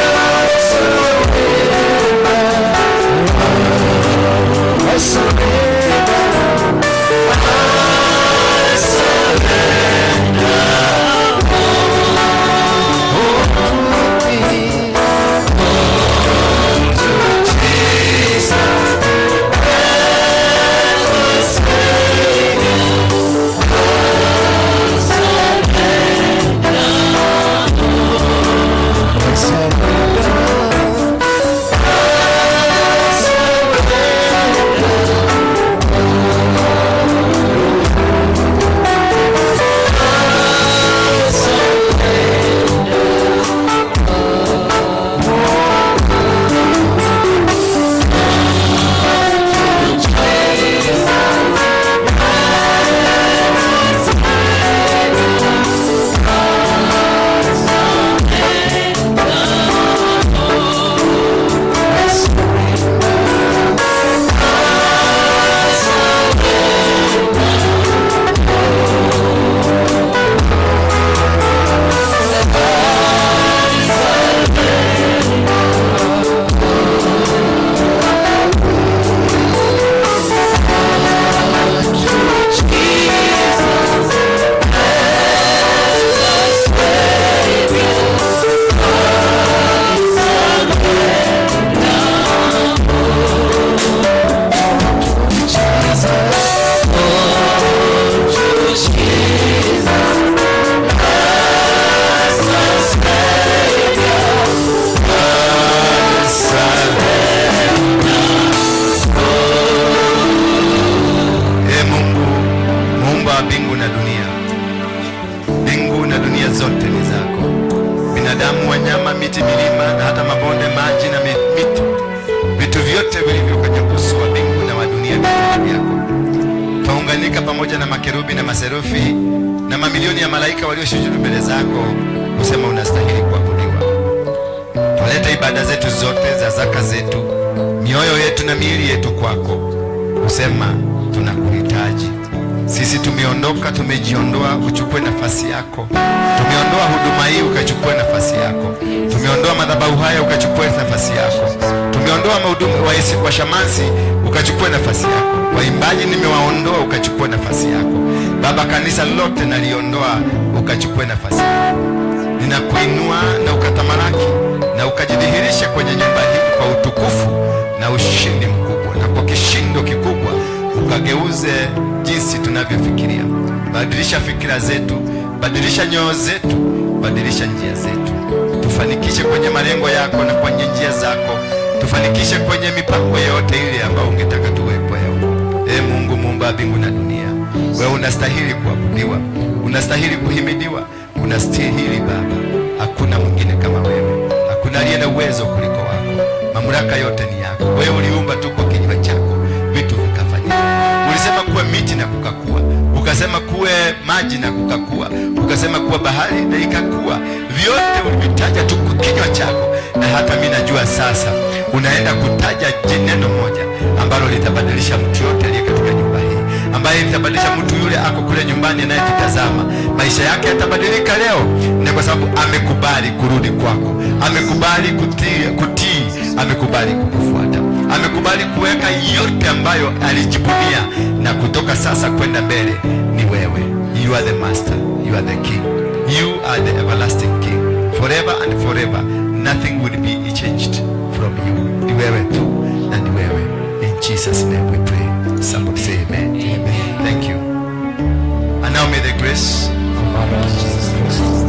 mbingu na dunia. Mbingu na dunia zote ni zako, binadamu, wanyama, miti, milima na hata mabonde, maji na mito, vitu vyote vilivyo kwenye uso wa mbingu na wa dunia vitu vyako. Twaunganika pamoja na makerubi na maserufi na mamilioni ya malaika walioshujudu mbele zako kusema unastahili kuabudiwa. Twaleta ibada zetu zote za zaka zetu, mioyo yetu na miili yetu kwako kusema tunakuhitaji. Sisi tumeondoka, tumejiondoa, uchukue nafasi yako. Tumeondoa huduma hii, ukachukue nafasi yako. Tumeondoa madhabahu haya, ukachukue nafasi yako. Tumeondoa mahudumu wa shamansi, ukachukue nafasi yako. Waimbaji nimewaondoa, ukachukue nafasi yako. Baba, kanisa lote naliondoa, ukachukue nafasi yako. Ninakuinua na ukatamalaki na ukajidhihirisha kwenye nyumba hii kwa utukufu na ushindi mkubwa, na kwa kishindo kikubwa ukageuze jinsi tunavyofikiria. Badilisha fikira zetu, badilisha nyoyo zetu, badilisha njia zetu. Tufanikishe kwenye malengo yako na kwenye njia zako. Tufanikishe kwenye mipango yote ile ambayo ungetaka tuwepo leo. Mungu muumba mbingu na dunia, wewe unastahili kuabudiwa, unastahili kuhimidiwa, unastahili Baba. Hakuna mwingine kama wewe, hakuna aliye na uwezo kuliko wako. Mamlaka yote ni yako. Wewe uliumba tu kwa kinywa chako vitu vikafanyika. Ulisema kuwe miti na kukakua, ukasema kuwe maji na kukakua, ukasema kuwa bahari na ikakua. Vyote ulivitaja tu kwa kinywa chako, na hata mimi najua sasa unaenda kutaja neno moja ambalo litabadilisha mtu yote aliye katika nyumba hii, ambaye litabadilisha mtu yule ako kule nyumbani anayetutazama. Maisha yake yatabadilika leo, na kwa sababu amekubali kurudi kwako, amekubali kutii, amekubali kukufuata, amekubali kuweka yote ambayo alijibunia, na kutoka sasa kwenda mbele ni wewe. You are the master, you are the king, you are the everlasting king, forever and forever. Nothing will be changed from you. Ni wewe tu na ni wewe. In Jesus name we pray. Somebody say amen. Amen. Thank you. And now may the grace of our Lord Jesus Christ,